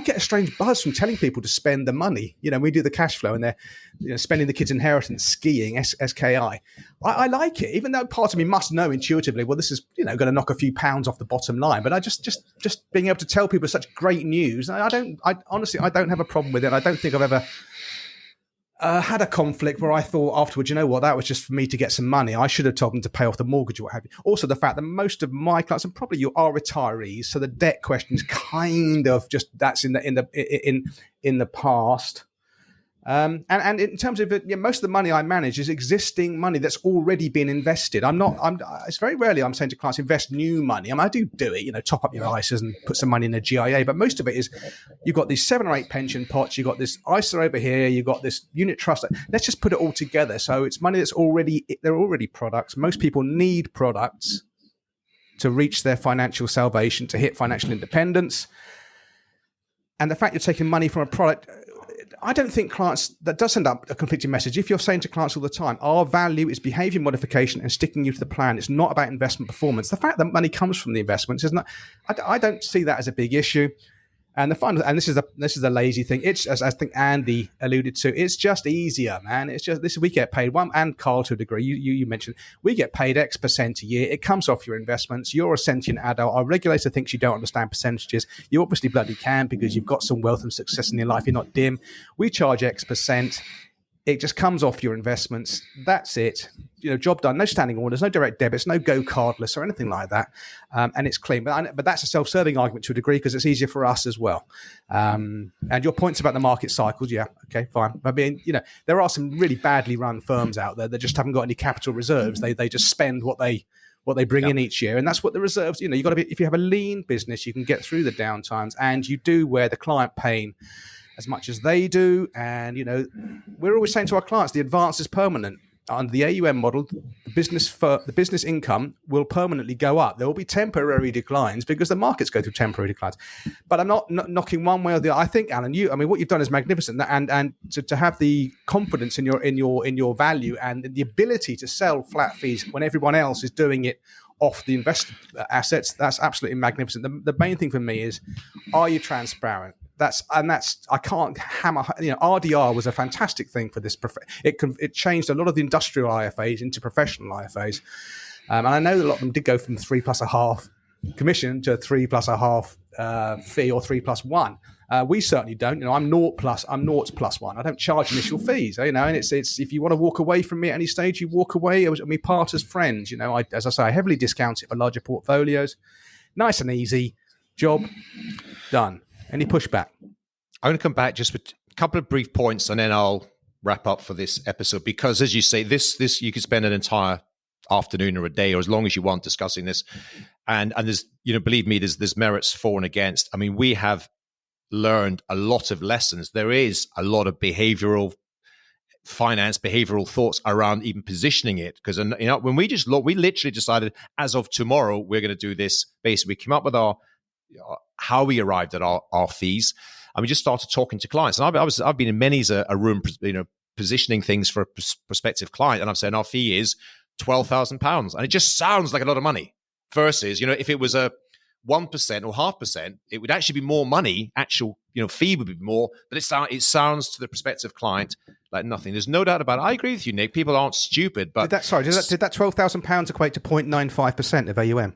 get a strange buzz from telling people to spend the money. You know, we do the cash flow and they're, you know, spending the kids' inheritance, skiing, SKI. I like it, even though part of me must know intuitively, well, this is, you know, going to knock a few pounds off the bottom line. But I just being able to tell people such great news, I honestly don't have a problem with it. I don't think I've ever had a conflict where I thought afterwards, you know what, that was just for me to get some money. I should have told them to pay off the mortgage or what have you. Also, the fact that most of my clients, and probably you are retirees, so the debt question is kind of just that's in the past. And in terms of it, yeah, most of the money I manage is existing money that's already been invested. It's very rarely I'm saying to clients, invest new money. I mean, I do it, you know, top up your ISAs and put some money in a GIA, but most of it is you've got these 7 or 8 pension pots, you've got this ISA over here, you've got this unit trust. Let's just put it all together. So it's money that's they're already products. Most people need products to reach their financial salvation, to hit financial independence. And the fact you're taking money from a product, I don't think clients, that does send up a conflicting message. If you're saying to clients all the time, our value is behavior modification and sticking you to the plan, it's not about investment performance. The fact that money comes from the investments is not, I don't see that as a big issue. And the fun, and this is the lazy thing. It's, as I think Andy alluded to, it's just easier, man. It's just this. We get paid one, and Carl to a degree. You mentioned we get paid X% a year. It comes off your investments. You're a sentient adult. Our regulator thinks you don't understand percentages. You obviously bloody can, because you've got some wealth and success in your life. You're not dim. We charge X%. It just comes off your investments. That's it. You know, job done. No standing orders, no direct debits, no go cardless or anything like that. And it's clean. But that's a self-serving argument to a degree, because it's easier for us as well. And your points about the market cycles, yeah, okay, fine. I mean, you know, there are some really badly run firms out there that just haven't got any capital reserves. They just spend what they bring in each year, and that's what the reserves. You know, you got to be. If you have a lean business, you can get through the downtimes, and you do wear the client pain as much as they do. And, you know, we're always saying to our clients, the advance is permanent. Under the AUM model, the business income will permanently go up. There will be temporary declines because the markets go through temporary declines. But I'm not knocking one way or the other. I think, Alan, what you've done is magnificent, and to have the confidence in your value and the ability to sell flat fees when everyone else is doing it off the invested assets, that's absolutely magnificent. The main thing for me is, are you transparent? That's I can't hammer. RDR was a fantastic thing for this. It changed a lot of the industrial IFAs into professional IFAs, and I know that a lot of them did go from 3 plus a half commission to 3 plus a half fee or 3 plus 1. We certainly don't. I'm naught plus 1. I don't charge initial fees. And it's if you want to walk away from me at any stage, you walk away. And we part as friends. As I say, I heavily discount it for larger portfolios. Nice and easy. Job done. Any pushback? I'm going to come back just with a couple of brief points, and then I'll wrap up for this episode. Because as you say, this you could spend an entire afternoon or a day, or as long as you want, discussing this. And there's, believe me, there's merits for and against. I mean, we have learned a lot of lessons. There is a lot of behavioral thoughts around even positioning it. Because when we literally decided as of tomorrow we're going to do this. Basically, we came up with how we arrived at our fees, and we just started talking to clients. And I've been in many's a room, positioning things for a prospective client, and I'm saying our fee is £12,000, and it just sounds like a lot of money. Versus, if it was a 1% or 0.5%, it would actually be more money. Actual, fee would be more, but it sounds to the prospective client like nothing. There's no doubt about it. I agree with you, Nick. People aren't stupid, but did that £12,000 equate to 0.95% of AUM?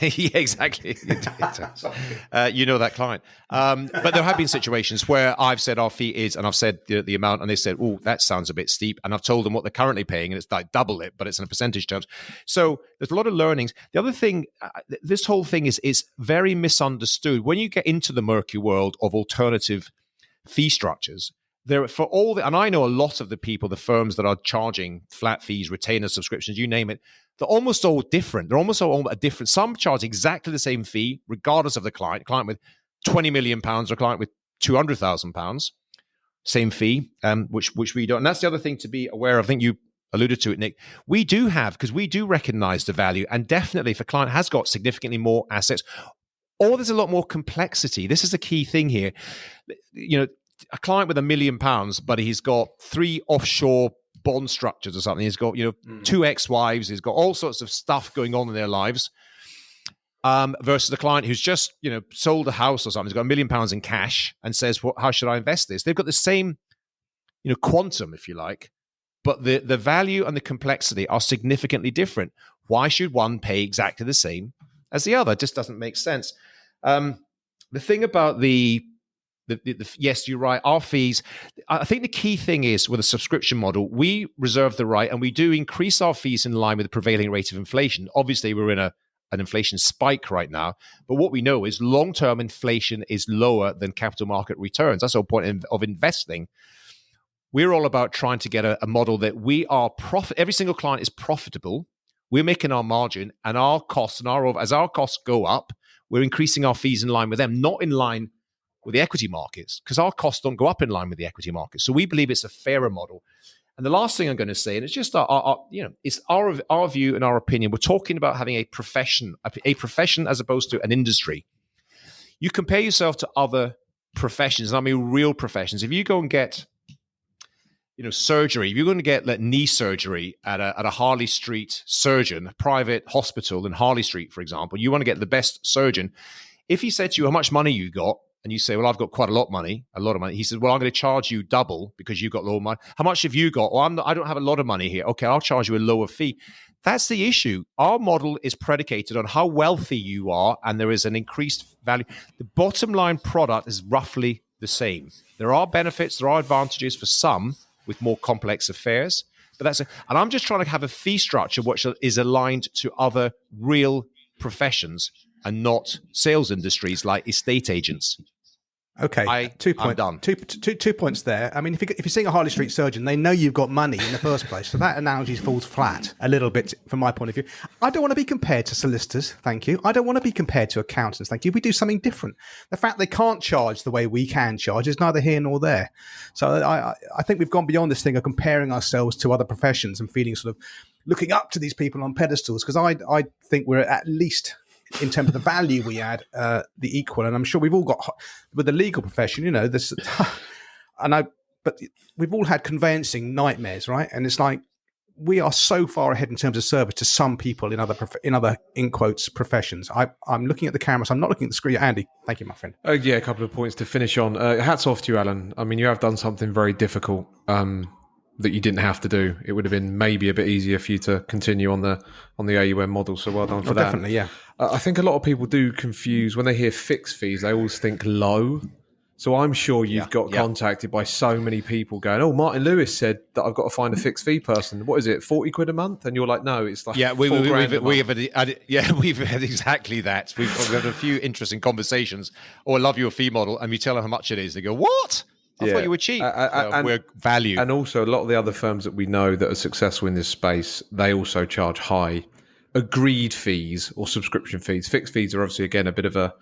Yeah, exactly. You know that client. But there have been situations where I've said our fee is, and I've said the amount, and they said, "Oh, that sounds a bit steep." And I've told them what they're currently paying, and it's like double it, but it's in a percentage terms. So there's a lot of learnings. The other thing, this whole thing is very misunderstood. When you get into the murky world of alternative fee structures, and I know a lot of the people, the firms that are charging flat fees, retainer subscriptions, you name it, they're almost all different. They're almost all different. Some charge exactly the same fee, regardless of the client. A client with £20 million or a client with £200,000, same fee, which we don't. And that's the other thing to be aware of. I think you alluded to it, Nick. We do have, because we do recognize the value. And definitely if a client has got significantly more assets, or there's a lot more complexity. This is the key thing here. A client with £1 million, but he's got 3 offshore bond structures or something. He's got, 2 ex-wives. He's got all sorts of stuff going on in their lives. Versus the client who's just, sold a house or something. He's got £1 million in cash and says, "Well, how should I invest this?" They've got the same, quantum, if you like, but the value and the complexity are significantly different. Why should one pay exactly the same as the other? It just doesn't make sense. The thing about yes, you're right. Our fees, I think the key thing is with a subscription model, we reserve the right, and we do increase our fees in line with the prevailing rate of inflation. Obviously, we're in an inflation spike right now, but what we know is long-term inflation is lower than capital market returns. That's the whole point of investing. We're all about trying to get a model that we are every single client is profitable. We're making our margin, and our costs as our costs go up, we're increasing our fees in line with them, not in line with the equity markets, because our costs don't go up in line with the equity markets. So we believe it's a fairer model. And the last thing I'm going to say, and it's just it's our view and our opinion. We're talking about having a profession as opposed to an industry. You compare yourself to other professions, and I mean real professions. If you go and get, surgery, if you're going to get knee surgery at a Harley Street surgeon, a private hospital in Harley Street, for example, you want to get the best surgeon. If he said to you how much money you got, and you say, "Well, I've got quite a lot of money." He says, "Well, I'm going to charge you double because you've got low money." "How much have you got?" "Well, I don't have a lot of money here." "Okay, I'll charge you a lower fee." That's the issue. Our model is predicated on how wealthy you are, and there is an increased value. The bottom line product is roughly the same. There are benefits, there are advantages for some with more complex affairs, but and I'm just trying to have a fee structure which is aligned to other real professions and not sales industries like estate agents. Okay, 2 points. I'm done. Two points there. I mean, if you're seeing a Harley Street surgeon, they know you've got money in the first place. So that analogy falls flat a little bit from my point of view. I don't want to be compared to solicitors, thank you. I don't want to be compared to accountants, thank you. We do something different. The fact they can't charge the way we can charge is neither here nor there. So I think we've gone beyond this thing of comparing ourselves to other professions and feeling sort of looking up to these people on pedestals, because I think we're at least, in terms of the value we add, the equal. And I'm sure we've all got, with the legal profession, this, but we've all had conveyancing nightmares, right? And it's like, we are so far ahead in terms of service to some people in other in quotes professions. I'm looking at the camera, so I'm not looking at the screen. Andy, thank you, my friend. Yeah, a couple of points to finish on. Hats off to you, Alan. I mean, you have done something very difficult that you didn't have to do. It would have been maybe a bit easier for you to continue on the AUM model. So well done for that. Definitely, yeah. I think a lot of people do confuse when they hear fixed fees. They always think low. So I'm sure you've got contacted by so many people going, "Oh, Martin Lewis said that I've got to find a fixed fee person. What is it, 40 quid a month?" And you're like, "No, it's like we've had exactly that. We've had a few interesting conversations. Oh, I love your fee model, and you tell them how much it is. They go, "What? I thought you were cheap." We're value. And also, a lot of the other firms that we know that are successful in this space, they also charge high agreed fees or subscription fees. Fixed fees are obviously, again, a bit of a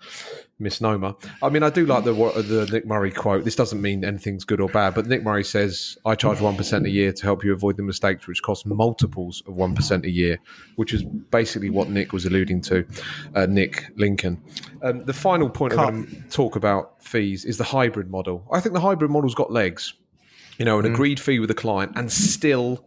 misnomer. I mean, I do like the Nick Murray quote. This doesn't mean anything's good or bad, but Nick Murray says, "I charge 1% a year to help you avoid the mistakes which cost multiples of 1% a year," which is basically what Nick was alluding to, Nick Lincoln. The final point I'm going to talk about fees is the hybrid model. I think the hybrid model's got legs. An agreed fee with a client and still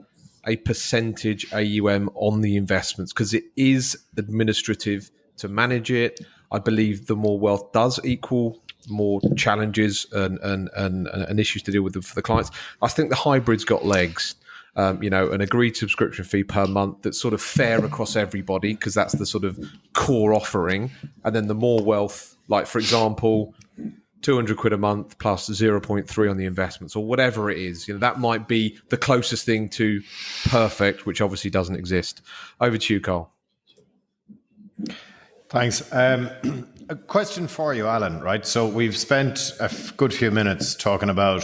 a percentage AUM on the investments, because it is administrative to manage it. I believe the more wealth does equal more challenges and issues to deal with for the clients. I think the hybrid's got legs. An agreed subscription fee per month that's sort of fair across everybody, because that's the sort of core offering. And then the more wealth, like, for example, 200 quid a month plus 0.3 on the investments or whatever it is, that might be the closest thing to perfect, which obviously doesn't exist. Over to you, Carl. Thanks. A question for you, Alan, right? So we've spent a good few minutes talking about,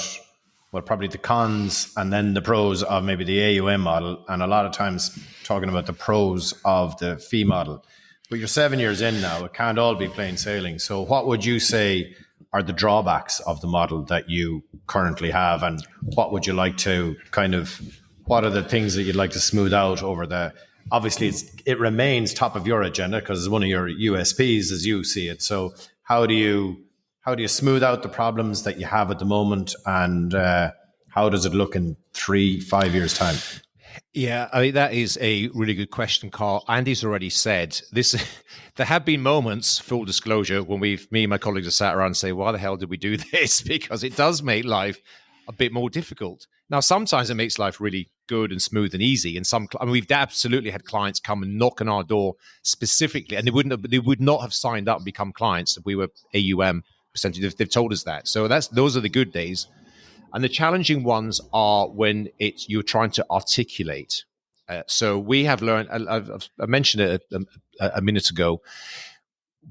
well, probably the cons and then the pros of maybe the AUM model, and a lot of times talking about the pros of the fee model. But you're 7 years in now. It can't all be plain sailing. So what would you say are the drawbacks of the model that you currently have, and what would you like to what are the things that you'd like to smooth out over the, obviously it remains top of your agenda because it's one of your USPs as you see it. So how do you smooth out the problems that you have at the moment, and how does it look in 3-5 years time? Yeah, I mean, that is a really good question, Carl. Andy's already said this. There have been moments, full disclosure, when me and my colleagues have sat around and say, "Why the hell did we do this?" Because it does make life a bit more difficult. Now, sometimes it makes life really good and smooth and easy. And we've absolutely had clients come and knock on our door specifically, and they would not have signed up and become clients if we were AUM percentage. They've told us that. So those are the good days. And the challenging ones are when you're trying to articulate. So we have learned, I mentioned it a minute ago,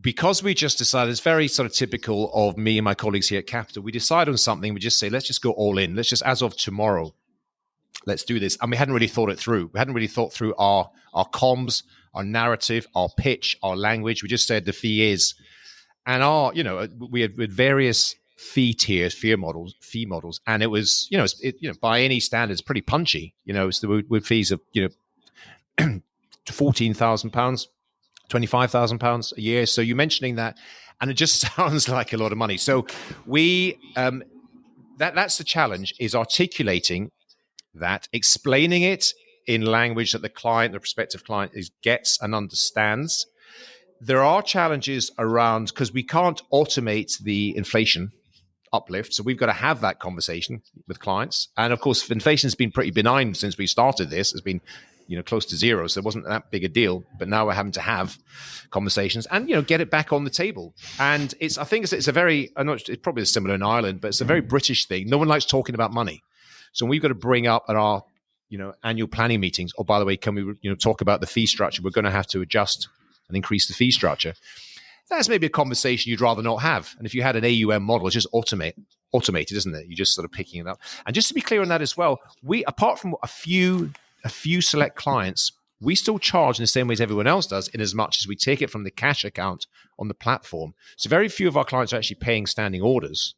because we just decided, it's very sort of typical of me and my colleagues here at Capital, we decide on something, we just say, let's just go all in. Let's just, as of tomorrow, let's do this. And we hadn't really thought it through. We hadn't really thought through our comms, our narrative, our pitch, our language. We just said the fee is, and we had with various fee tiers, fee models, and it was, by any standards, pretty punchy. It's with fees of, £14,000, £25,000 a year. So you're mentioning that, and it just sounds like a lot of money. So we that's the challenge, is articulating that, explaining it in language that the prospective client gets and understands. There are challenges around, because we can't automate the inflation uplift. So we've got to have that conversation with clients. And of course, inflation has been pretty benign since we started this. It's been, close to zero. So it wasn't that big a deal. But now we're having to have conversations and, get it back on the table. And I think it's a very, it's probably similar in Ireland, but it's a very British thing. No one likes talking about money. So we've got to bring up at our, annual planning meetings, oh, by the way, can we, talk about the fee structure? We're going to have to adjust and increase the fee structure. That's maybe a conversation you'd rather not have. And if you had an AUM model, it's just automated, isn't it? You're just sort of picking it up. And just to be clear on that as well, we, apart from a few select clients, we still charge in the same way as everyone else does, in as much as we take it from the cash account on the platform. So very few of our clients are actually paying standing orders.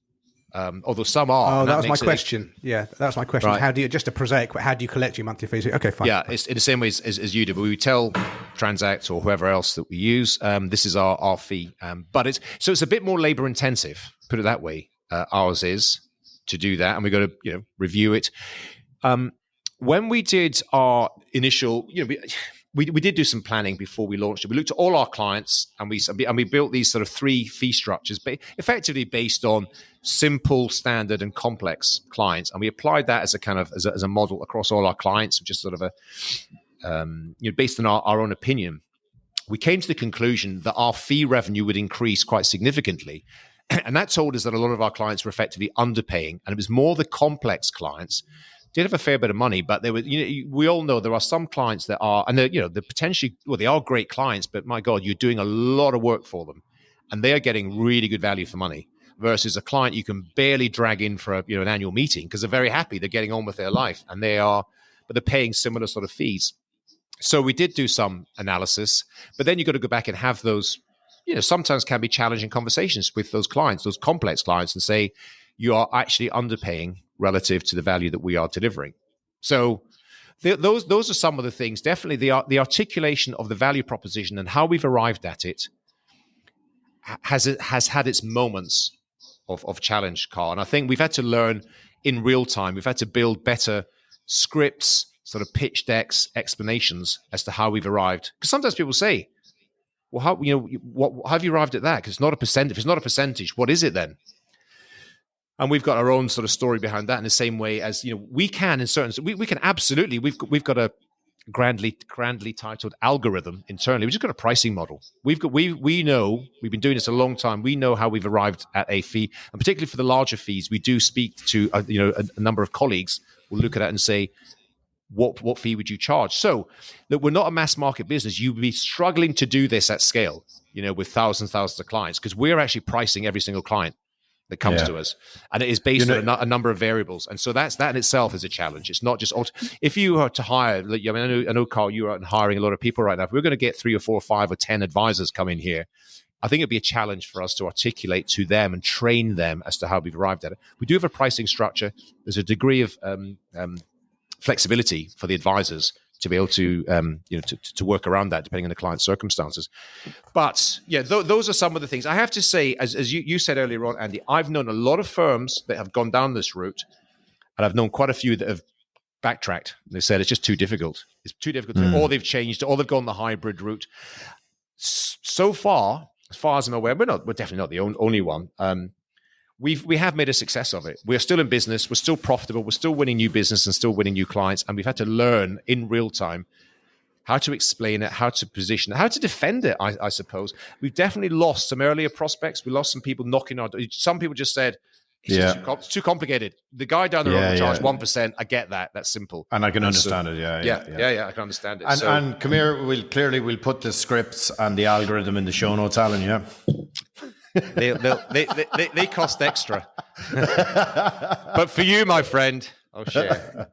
Although some are. Oh, that was my question. Yeah, that was my question. Right. How do you, just a prosaic, how do you collect your monthly fees? Okay, fine. Yeah, it's in the same way as you do, but we tell Transact or whoever else that we use, this is our fee. But it's a bit more labor intensive, put it that way. Ours is to do that, and we've got to review it. when we did our initial, we did do some planning before we launched it. We looked at all our clients and we built these sort of 3 fee structures, effectively based on simple, standard, and complex clients, and we applied that as a kind of as a model across all our clients, just sort of a based on our own opinion. We came to the conclusion that our fee revenue would increase quite significantly. And that told us that a lot of our clients were effectively underpaying. And it was more the complex clients did have a fair bit of money, but they were, we all know there are some clients that are, and they're potentially, well, they are great clients, but my God, you're doing a lot of work for them and they are getting really good value for money versus a client you can barely drag in for an annual meeting because they're very happy. They're getting on with their life but they're paying similar sort of fees. So we did do some analysis, but then you've got to go back and have those, sometimes can be challenging conversations with those clients, those complex clients, and say, you are actually underpaying relative to the value that we are delivering. So those are some of the things. Definitely the articulation of the value proposition and how we've arrived at it has had its moments of challenge, Carl. And I think we've had to learn in real time. We've had to build better scripts, sort of pitch decks, explanations as to how we've arrived. Because sometimes people say, well, how have you arrived at that? Because it's not a percent. If it's not a percentage, what is it then? And we've got our own sort of story behind that in the same way as, we can in certain, we can absolutely, we've got a grandly titled algorithm internally. We've just got a pricing model. We know, we've been doing this a long time. We know how we've arrived at a fee, and particularly for the larger fees, we do speak to, a number of colleagues will look at that and say, what fee would you charge? So look, we're not a mass market business. You'd be struggling to do this at scale, with thousands of clients, because we're actually pricing every single client that comes to us, and it is based on a number of variables. And so that in itself is a challenge. It's not just if you are to hire. I know, Carl, you're out and hiring a lot of people right now. If we're going to get 3 or 4 or 5 or 10 advisors come in here, I think it'd be a challenge for us to articulate to them and train them as to how we've arrived at it. We do have a pricing structure. There's a degree of flexibility for the advisors to be able to to work around that depending on the client's circumstances. But those are some of the things. I have to say, as you said earlier on, Andy, I've known a lot of firms that have gone down this route, and I've known quite a few that have backtracked. They said it's just too difficult. It's too difficult, or they've changed, or they've gone the hybrid route. So far, as far as I'm aware, we're definitely not the only one. We have made a success of it. We're still in business. We're still profitable. We're still winning new business and still winning new clients. And we've had to learn in real time how to explain it, how to position it, how to defend it, I suppose. We've definitely lost some earlier prospects. We lost some people knocking our door. Some people just said, it's too complicated. The guy down the road will charge 1%. I get that. That's simple. And I can understand it. Yeah, I can understand it. And come here, we'll put the scripts and the algorithm in the show notes, Alan, yeah? They cost extra, but for you, my friend, I'll share.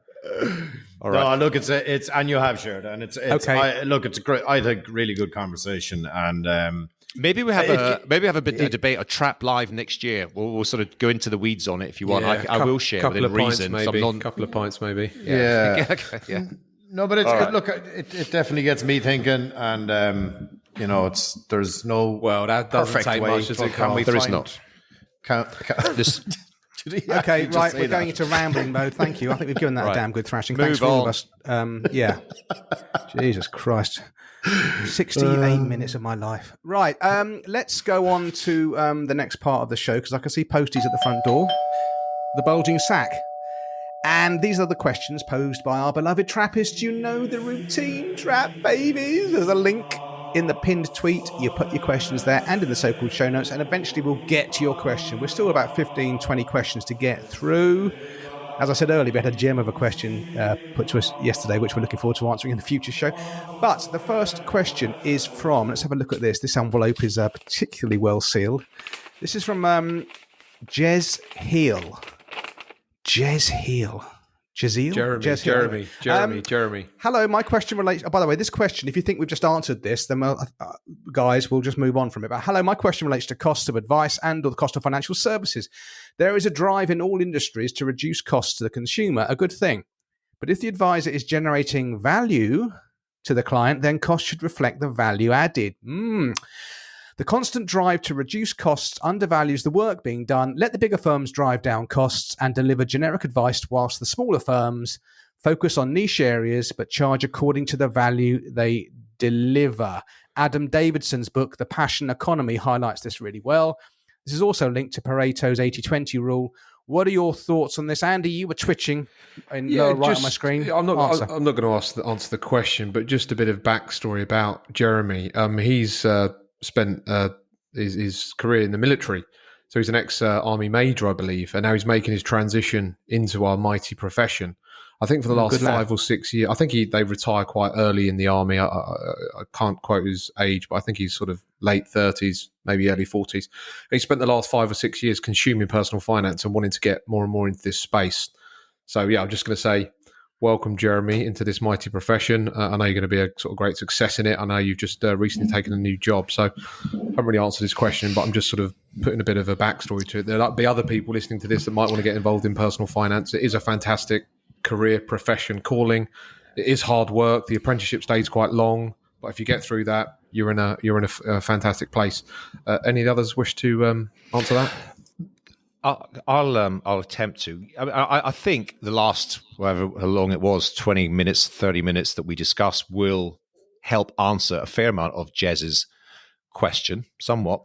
All right. No, look, it's and you have shared, and it's okay. It's a great, I think, really good conversation, and maybe we have a debate, a trap live next year. We'll sort of go into the weeds on it if you want. I will share within reason. Couple of points, maybe. Yeah. No, but it definitely gets me thinking, and there's no that doesn't take much. There is not. Okay, right. We're going into rambling mode. Thank you. I think we've given that a damn good thrashing. Thanks for all of us. Jesus Christ. 68 minutes of my life. Right. Let's go on to the next part of the show, because I can see posties at the front door. The bulging sack. And these are the questions posed by our beloved Trappists. You know the routine, trap babies. There's a link in the pinned tweet. You put your questions there and in the so-called show notes, and eventually we'll get to your question. We're still about 15, 20 questions to get through. As I said earlier, we had a gem of a question put to us yesterday, which we're looking forward to answering in the future show. But the first question is from, let's have a look at this. This envelope is particularly well sealed. This is from Jez Heel. Jeremy. Hello, my question relates... Oh, by the way, this question, if you think we've just answered this, then, guys, we'll just move on from it. But hello, my question relates to costs of advice and or the cost of financial services. There is a drive in all industries to reduce costs to the consumer, a good thing. But if the advisor is generating value to the client, then costs should reflect the value added. The constant drive to reduce costs undervalues the work being done. Let the bigger firms drive down costs and deliver generic advice, whilst the smaller firms focus on niche areas but charge according to the value they deliver. Adam Davidson's book, The Passion Economy, highlights this really well. This is also linked to Pareto's 80-20 rule. What are your thoughts on this? Andy, you were twitching in lower right on my screen. I'm not going to answer the question, but just a bit of backstory about Jeremy. He's spent his career in the military. So he's an ex-army major, I believe, and now he's making his transition into our mighty profession. I think for the last 5 or 6 years, I think they retire quite early in the army. I can't quote his age, but I think he's sort of late 30s, maybe early 40s. He spent the last 5 or 6 years consuming personal finance and wanting to get more and more into this space. So yeah, I'm just going to say, welcome, Jeremy, into this mighty profession. I know you're going to be a sort of great success in it. I know you've just recently taken a new job, so I haven't really answered this question, but I'm just sort of putting a bit of a backstory to it. There'll be other people listening to this that might want to get involved in personal finance. It is a fantastic career, profession, calling. It is hard work. The apprenticeship stays quite long, but if you get through that, you're in a fantastic place. Any of the others wish to answer that? I'll attempt to. I think the last, however long it was, 20 minutes, 30 minutes that we discussed will help answer a fair amount of Jez's question, somewhat.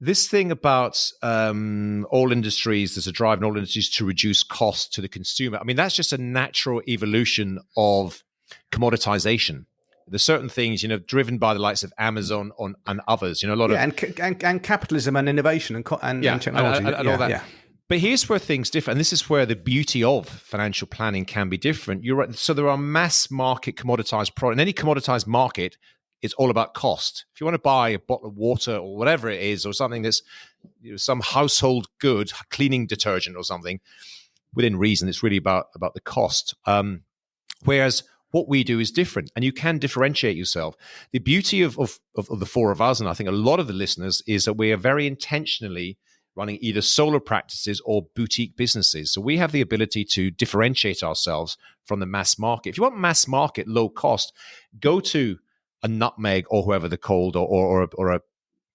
This thing about all industries, there's a drive in all industries to reduce costs to the consumer. I mean, that's just a natural evolution of commoditization. There's certain things, driven by the likes of Amazon and others. A lot of and capitalism and innovation and technology and all that. Yeah. But here's where things differ, and this is where the beauty of financial planning can be different. You're right. So there are mass market commoditized products. In any commoditized market, it's all about cost. If you want to buy a bottle of water or whatever it is, or something that's some household good, cleaning detergent or something, within reason, it's really about the cost. Whereas what we do is different, and you can differentiate yourself. The beauty of the four of us, and I think a lot of the listeners, is that we are very intentionally running either solo practices or boutique businesses. So we have the ability to differentiate ourselves from the mass market. If you want mass market, low cost, go to a Nutmeg or whoever they're called, or a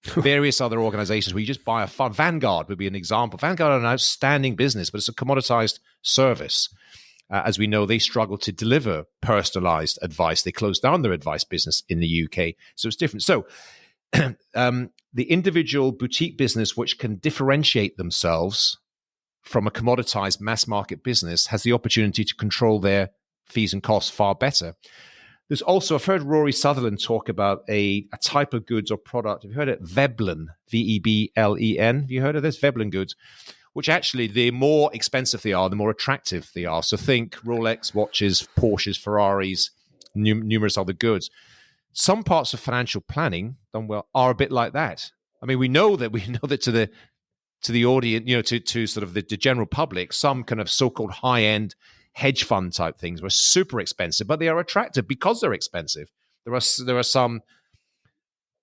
various other organizations where you just buy a fund. Vanguard would be an example. Vanguard are an outstanding business, but it's a commoditized service. As we know, they struggle to deliver personalized advice. They closed down their advice business in the UK. So it's different. So the individual boutique business, which can differentiate themselves from a commoditized mass market business, has the opportunity to control their fees and costs far better. There's also, I've heard Rory Sutherland talk about a type of goods or product. Have you heard of it? Veblen, Veblen. Have you heard of this? Veblen goods, which actually, the more expensive they are, the more attractive they are. So think Rolex watches, Porsches, Ferraris, numerous other goods. Some parts of financial planning done well are a bit like that. I mean, we know that to the audience, to sort of the general public, some kind of so-called high-end hedge fund type things were super expensive, but they are attractive because they're expensive. There are some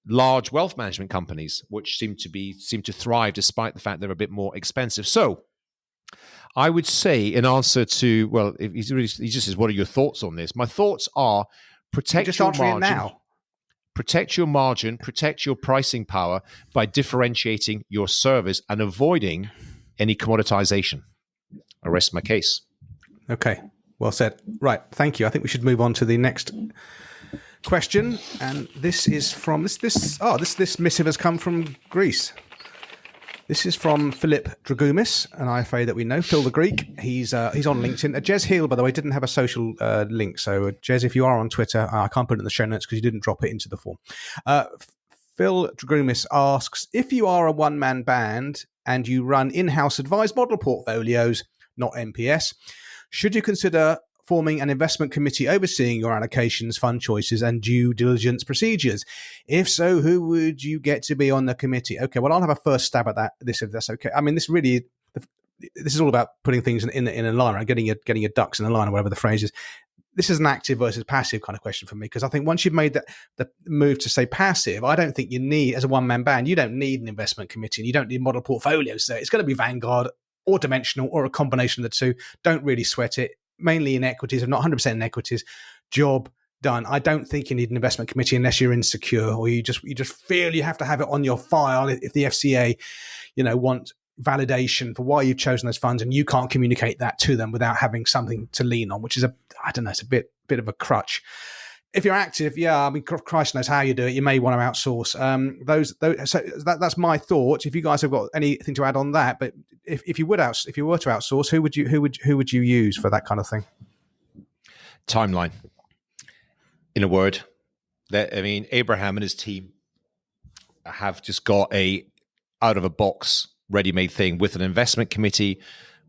large wealth management companies which seem to thrive despite the fact they're a bit more expensive. So I would say, in answer to, well, he just says, what are your thoughts on this? My thoughts are, protect your margin now. Protect your margin, protect your pricing power by differentiating your service and avoiding any commoditization. I rest my case. Okay, well said. Right, thank you. I think we should move on to the next question, and this is from this missive has come from Greece. This is from Philip Dragoumis, an IFA that we know, Phil the Greek. He's on LinkedIn. Jez Hill, by the way, didn't have a social link. So, Jez, if you are on Twitter, I can't put it in the show notes because you didn't drop it into the form. Phil Dragoumis asks, if you are a one-man band and you run in-house advised model portfolios, not MPS, should you consider forming an investment committee overseeing your allocations, fund choices, and due diligence procedures? If so, who would you get to be on the committee? Okay, well, I'll have a first stab at this, if that's okay. I mean, this is all about putting things in a line, right? Getting your ducks in a line, or whatever the phrase is. This is an active versus passive kind of question for me, because I think once you've made the move to say passive, I don't think you need, as a one-man band, you don't need an investment committee and you don't need model portfolios. So it's going to be Vanguard or Dimensional or a combination of the two. Don't really sweat it. Mainly in equities, if not 100% in equities. Job done. I don't think you need an investment committee unless you're insecure or you just feel you have to have it on your file if the FCA, want validation for why you've chosen those funds, and you can't communicate that to them without having something to lean on, which is it's a bit of a crutch. If you're active, Christ knows how you do it. You may want to outsource. So that's my thought. If you guys have got anything to add on that, but if you were to outsource, who would you use for that kind of thing? Timeline. In a word, Abraham and his team have just got a out of a box, ready-made thing with an investment committee,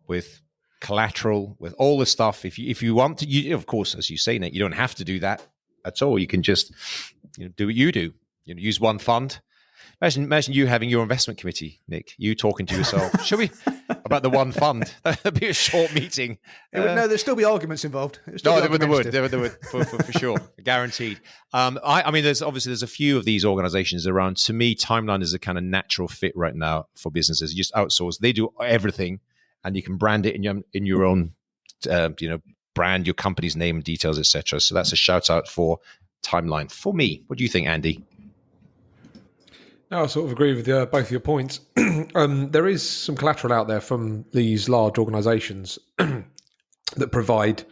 with collateral, with all this stuff. If you want to, of course, as you say, Nick, you don't have to do that at all. You can just do what you do. Use one fund. Imagine you having your investment committee, Nick. You talking to yourself. Should we about the one fund? That'd be a short meeting. No, there'd still be arguments involved. There would for sure, guaranteed. There's a few of these organizations around. To me, Timeline is a kind of natural fit right now for businesses. You just outsource. They do everything, and you can brand it in your own, brand, your company's name, details, etc. So that's a shout out for Timeline. For me, what do you think, Andy? No, I sort of agree with both of your points. There is some collateral out there from these large organisations that provide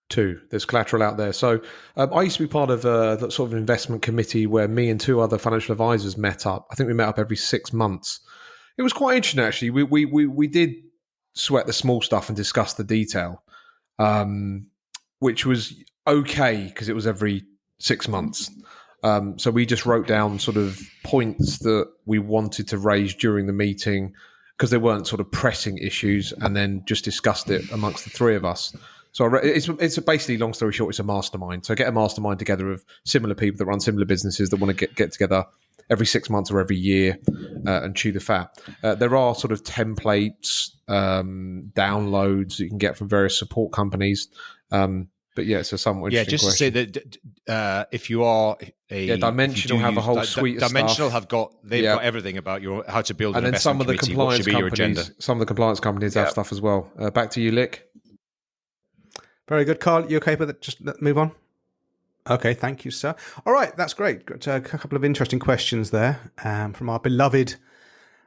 there's collateral out there. So I used to be part of that sort of investment committee where me and two other financial advisors met up. I think we met up every 6 months. It was quite interesting, actually. We did sweat the small stuff and discuss the detail, which was okay because it was every 6 months. So we just wrote down sort of points that we wanted to raise during the meeting because they weren't sort of pressing issues, and then just discussed it amongst the three of us. So it's basically, long story short, it's a mastermind. So get a mastermind together of similar people that run similar businesses that want to get together every 6 months or every year and chew the fat. There are sort of templates, downloads that you can get from various support companies. But yeah, it's a somewhat interesting just question. To say that if you are Dimensional have a whole suite of Dimensional stuff. They've got everything about how to build an and then investment committee. What should be your agenda? Some of the compliance companies have stuff as well. Back to you, Lick. Very good, Carl. You okay with it? Just move on. Okay, thank you, sir. All right, that's great. Got a couple of interesting questions there from our beloved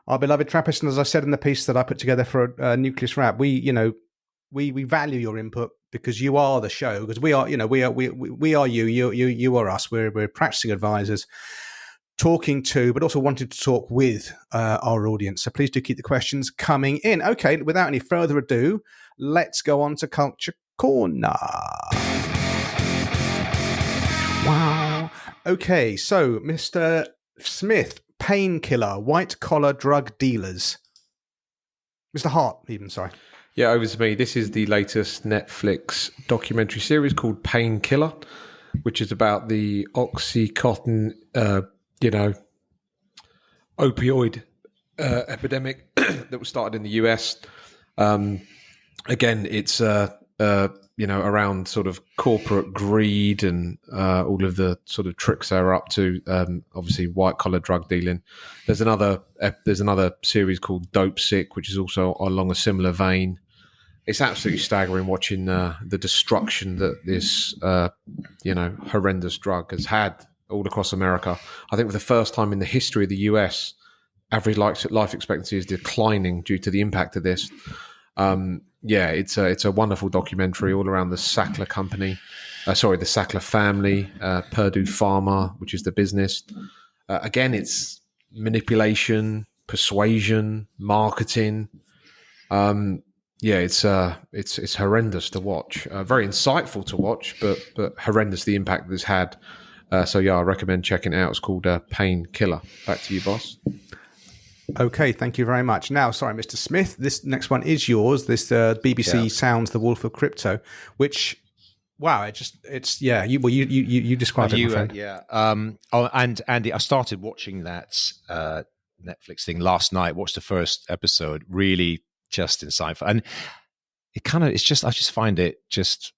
Trappists. And as I said in the piece that I put together for Nucleus Wrap, we value your input because you are the show. Because we are you are us. We're practicing advisors talking to, but also wanting to talk with our audience. So please do keep the questions coming in. Okay, without any further ado, let's go on to Culture Corner. Wow. Okay, so Mr. Smith, painkiller, white-collar drug dealers. Mr. Hart, even, sorry. Yeah, over to me. This is the latest Netflix documentary series called Painkiller, which is about the Oxycontin, opioid epidemic that was started in the US. Again, it's around sort of corporate greed and all of the sort of tricks they're up to. Obviously, white collar drug dealing. There's another series called Dope Sick, which is also along a similar vein. It's absolutely staggering watching the destruction that this horrendous drug has had all across America. I think for the first time in the history of the US, average life expectancy is declining due to the impact of this. It's a wonderful documentary all around the Sackler company. The Sackler family, Purdue Pharma, which is the business. Again, it's manipulation, persuasion, marketing. It's horrendous to watch. Very insightful to watch, but horrendous the impact that it's had. I recommend checking it out. It's called Painkiller. Back to you, boss. Okay, thank you very much. Now, sorry, Mr. Smith, this next one is yours. This BBC Sounds the Wolf of Crypto, which, wow, you described it, my friend. And Andy, I started watching that Netflix thing last night. Watched the first episode. Really, just insightful, and I just find it just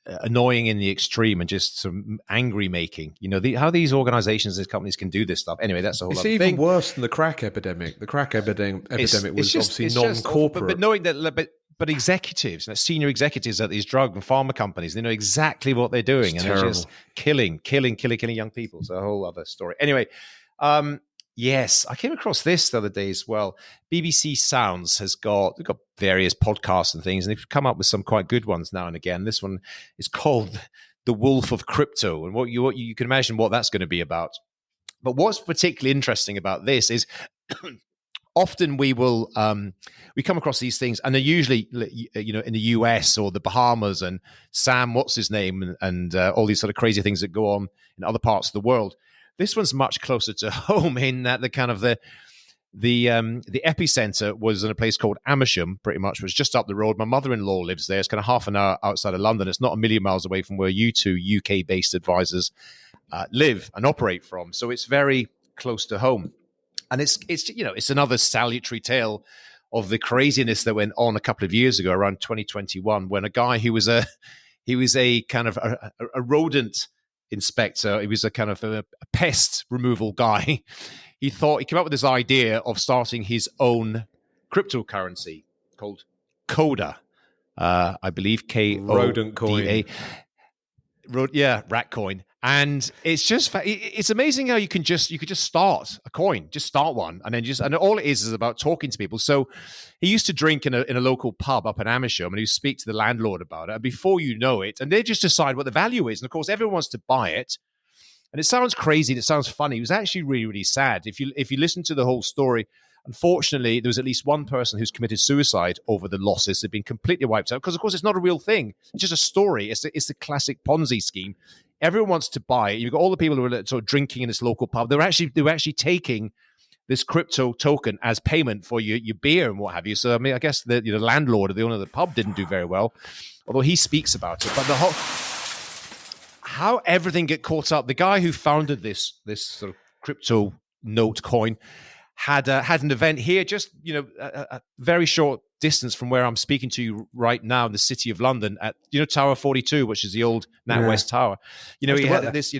annoying in the extreme and just some angry making. How these organizations, these companies can do this stuff. Anyway, that's a whole other thing. It's even worse than the crack epidemic. The crack epidemic was obviously non-corporate. But knowing that, but executives, senior executives at these drug and pharma companies, they know exactly what they're doing, and they're just killing young people. So a whole other story. Anyway, yes, I came across this the other day as well. BBC Sounds they've got various podcasts and things, and they've come up with some quite good ones now and again. This one is called The Wolf of Crypto, and what you can imagine what that's going to be about. But what's particularly interesting about this is often we come across these things, and they're usually, in the US or the Bahamas, and Sam, what's his name, and all these sort of crazy things that go on in other parts of the world. This one's much closer to home in that the epicenter was in a place called Amersham, pretty much, was just up the road. My mother-in-law lives there. It's kind of half an hour outside of London. It's not a million miles away from where you two UK-based advisors live and operate from. So it's very close to home. And it's another salutary tale of the craziness that went on a couple of years ago, around 2021, when a guy who was a kind of a rodent inspector, he was a kind of a pest removal guy. He came up with this idea of starting his own cryptocurrency called Coda, I believe, Koda. Rodent coin. Rat coin. And it's amazing how you could just start a coin, just start one, and all it is about talking to people. So he used to drink in a local pub up in Amersham, and he'd speak to the landlord about it. And before you know it, and they just decide what the value is. And of course, everyone wants to buy it. And it sounds crazy and it sounds funny. It was actually really, really sad. If you listen to the whole story, unfortunately, there was at least one person who's committed suicide over the losses. They've been completely wiped out because, of course, it's not a real thing. It's just a story. It's the classic Ponzi scheme. Everyone wants to buy it. You've got all the people who are sort of drinking in this local pub. They were actually taking this crypto token as payment for your beer and what have you. So I mean, I guess the landlord or the owner of the pub didn't do very well, although he speaks about it. But how everything get caught up. The guy who founded this sort of crypto note coin had an event here, just a very short distance from where I'm speaking to you right now in the city of London at Tower 42, which is the old NatWest Tower. He had this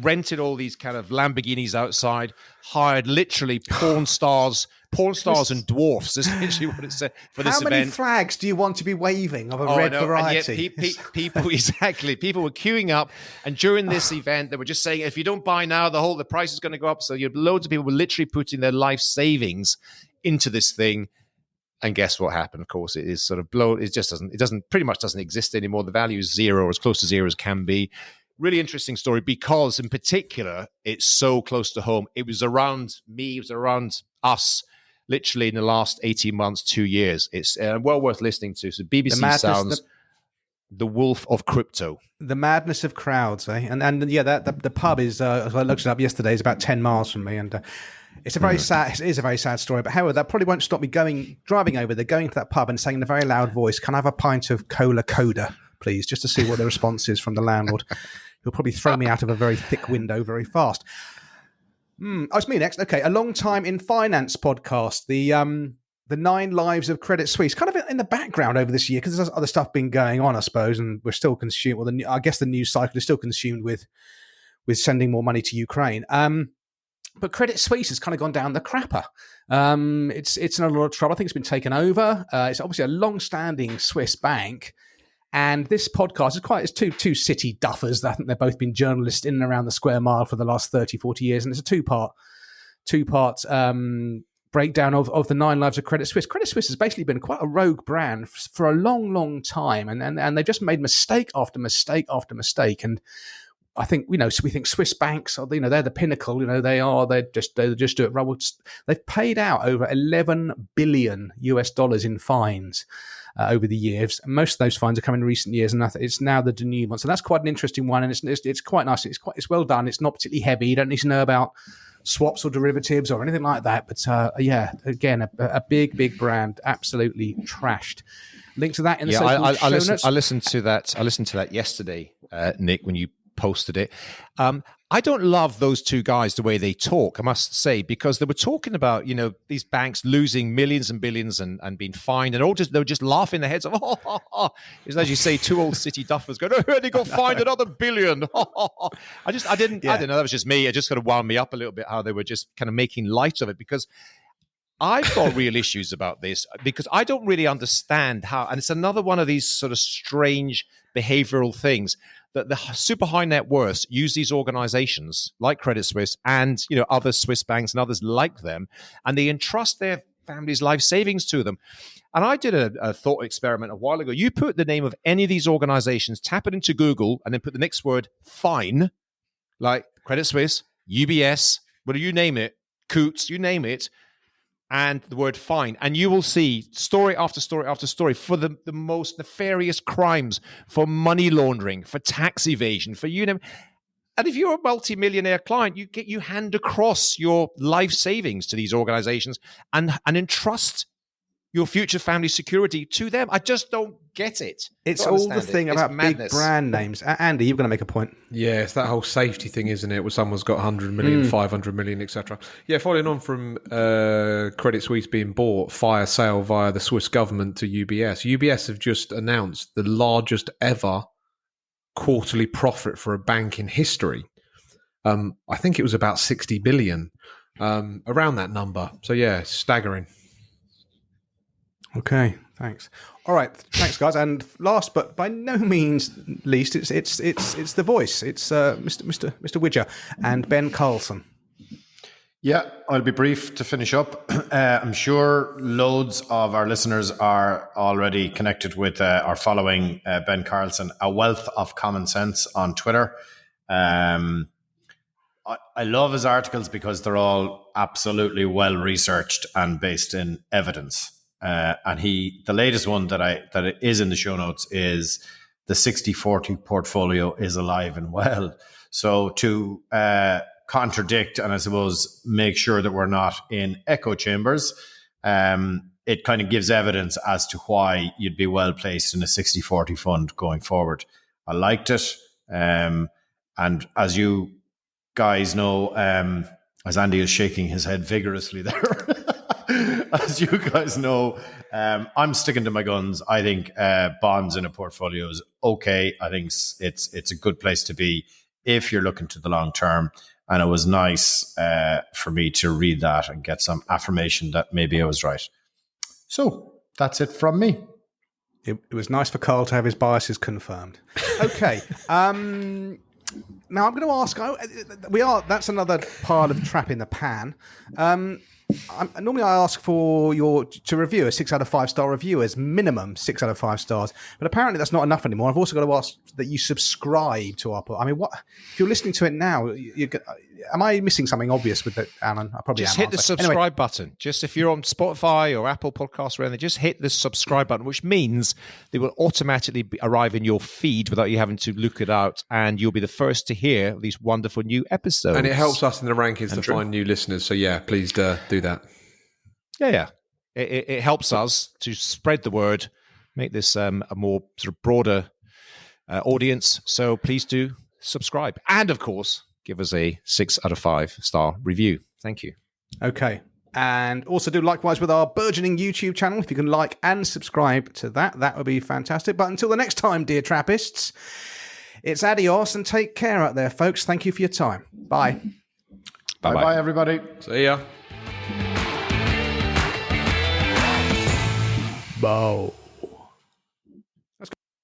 rented all these kind of Lamborghinis outside, hired literally porn stars and dwarfs is literally what it said for this event. How many flags do you want to be waving of a red variety? And yet people people were queuing up, and during this event they were just saying, if you don't buy now, the price is going to go up. So loads of people were literally putting their life savings into this thing. And guess what happened? Of course, it is sort of blown. It pretty much doesn't exist anymore. The value is zero, or as close to zero as can be. Really interesting story because, in particular, it's so close to home. It was around me. It was around us, literally in the last 18 months, 2 years. It's well worth listening to. So BBC Sounds, The Wolf of Crypto. The madness of crowds, eh? And yeah, the pub is. I looked it up yesterday. It's about 10 miles from me, and. It's a very sad. It is a very sad story, but however, that probably won't stop me driving over there, going to that pub, and saying in a very loud voice, "Can I have a pint of Coda, please?" Just to see what the response is from the landlord. He'll probably throw me out of a very thick window very fast. It's me next. Okay, a long time in finance podcast, the 9 Lives of Credit Suisse, kind of in the background over this year because there's other stuff been going on, I suppose, and we're still consumed. Well, I guess the news cycle is still consumed with sending more money to Ukraine. But Credit Suisse has kind of gone down the crapper. It's in a lot of trouble. I think it's been taken over. It's obviously a long-standing Swiss bank. And this podcast it's two city duffers. I think they've both been journalists in and around the square mile for the last 30, 40 years. And it's a two-part breakdown of the 9 Lives of Credit Suisse. Credit Suisse has basically been quite a rogue brand for a long, long time. And they've just made mistake after mistake after mistake. And I think, we think Swiss banks are, they're the pinnacle, they just do it right. They've paid out over $11 billion in fines over the years. And most of those fines are coming in recent years, and it's now the denouement. So that's quite an interesting one, and it's quite nice. It's well done. It's not particularly heavy. You don't need to know about swaps or derivatives or anything like that. But again, a big brand, absolutely trashed. Link to that in the social show notes. I listened to that yesterday, Nick, when you posted it. I don't love those two guys the way they talk, I must say, because they were talking about these banks losing millions and billions and being fined, and they were just laughing their heads off. It's as you say, two old city duffers go, "Oh, they got fined another billion." I didn't know, that was just me. It just kind of wound me up a little bit how they were just kind of making light of it, because I've got real issues about this because I don't really understand how, and it's another one of these sort of strange behavioral things that the super high net worths use these organizations like Credit Suisse and other Swiss banks and others like them, and they entrust their families' life savings to them. And I did a thought experiment a while ago. You put the name of any of these organizations, tap it into Google, and then put the next word, fine, like Credit Suisse, UBS, whatever you name it, Coots, you name it, and the word fine. And you will see story after story after story for the most nefarious crimes, for money laundering, for tax evasion, for you know. And if you're a multi-millionaire client, you hand across your life savings to these organizations and entrust your future family security to them. I just don't get it. It's all the thing about big brand names. Andy, you're going to make a point. Yeah, it's that whole safety thing, isn't it? Where someone's got 100 million, 500 million, etc. Yeah, following on from Credit Suisse being bought, fire sale via the Swiss government to UBS. UBS have just announced the largest ever quarterly profit for a bank in history. I think it was about 60 billion, around that number. So yeah, staggering. Okay, thanks. All right, thanks, guys. And last, but by no means least, it's the voice. It's Mr. Widger and Ben Carlson. Yeah, I'll be brief to finish up. I'm sure loads of our listeners are already connected with or following Ben Carlson, a wealth of common sense on Twitter. I love his articles because they're all absolutely well researched and based in evidence. And the latest one that is in the show notes is the 60-40 portfolio is alive and well. So to contradict and I suppose make sure that we're not in echo chambers, it kind of gives evidence as to why you'd be well placed in a 60-40 fund going forward. I liked it. And as you guys know, as Andy is shaking his head vigorously there, as you guys know, I'm sticking to my guns. I think bonds in a portfolio is okay. I think it's a good place to be if you're looking to the long term. And it was nice for me to read that and get some affirmation that maybe I was right. So that's it from me. It was nice for Carl to have his biases confirmed. Okay. Now I'm going to ask. That's another pile of trap in the pan. Normally I ask for to review a 6 out of 5 star review as minimum 6 out of 5 stars, but apparently that's not enough anymore. I've also got to ask that you subscribe to our. I mean, what if you're listening to it now? Am I missing something obvious with it, Alan? I probably just am. Hit the subscribe button. Just if you're on Spotify or Apple Podcasts or anything, just hit the subscribe button, which means they will automatically arrive in your feed without you having to look it out, and you'll be the first to hear these wonderful new episodes. And it helps us in the rankings to find new listeners. So yeah, please do that. Yeah. It helps us to spread the word, make this a more sort of broader audience. So please do subscribe. And of course, give us a 6 out of 5 star review. Thank you. Okay. And also do likewise with our burgeoning YouTube channel. If you can like and subscribe to that would be fantastic. But until the next time, dear Trappists, it's adios and take care out there, folks. Thank you for your time. Bye. Bye-bye, everybody. See ya. Bow.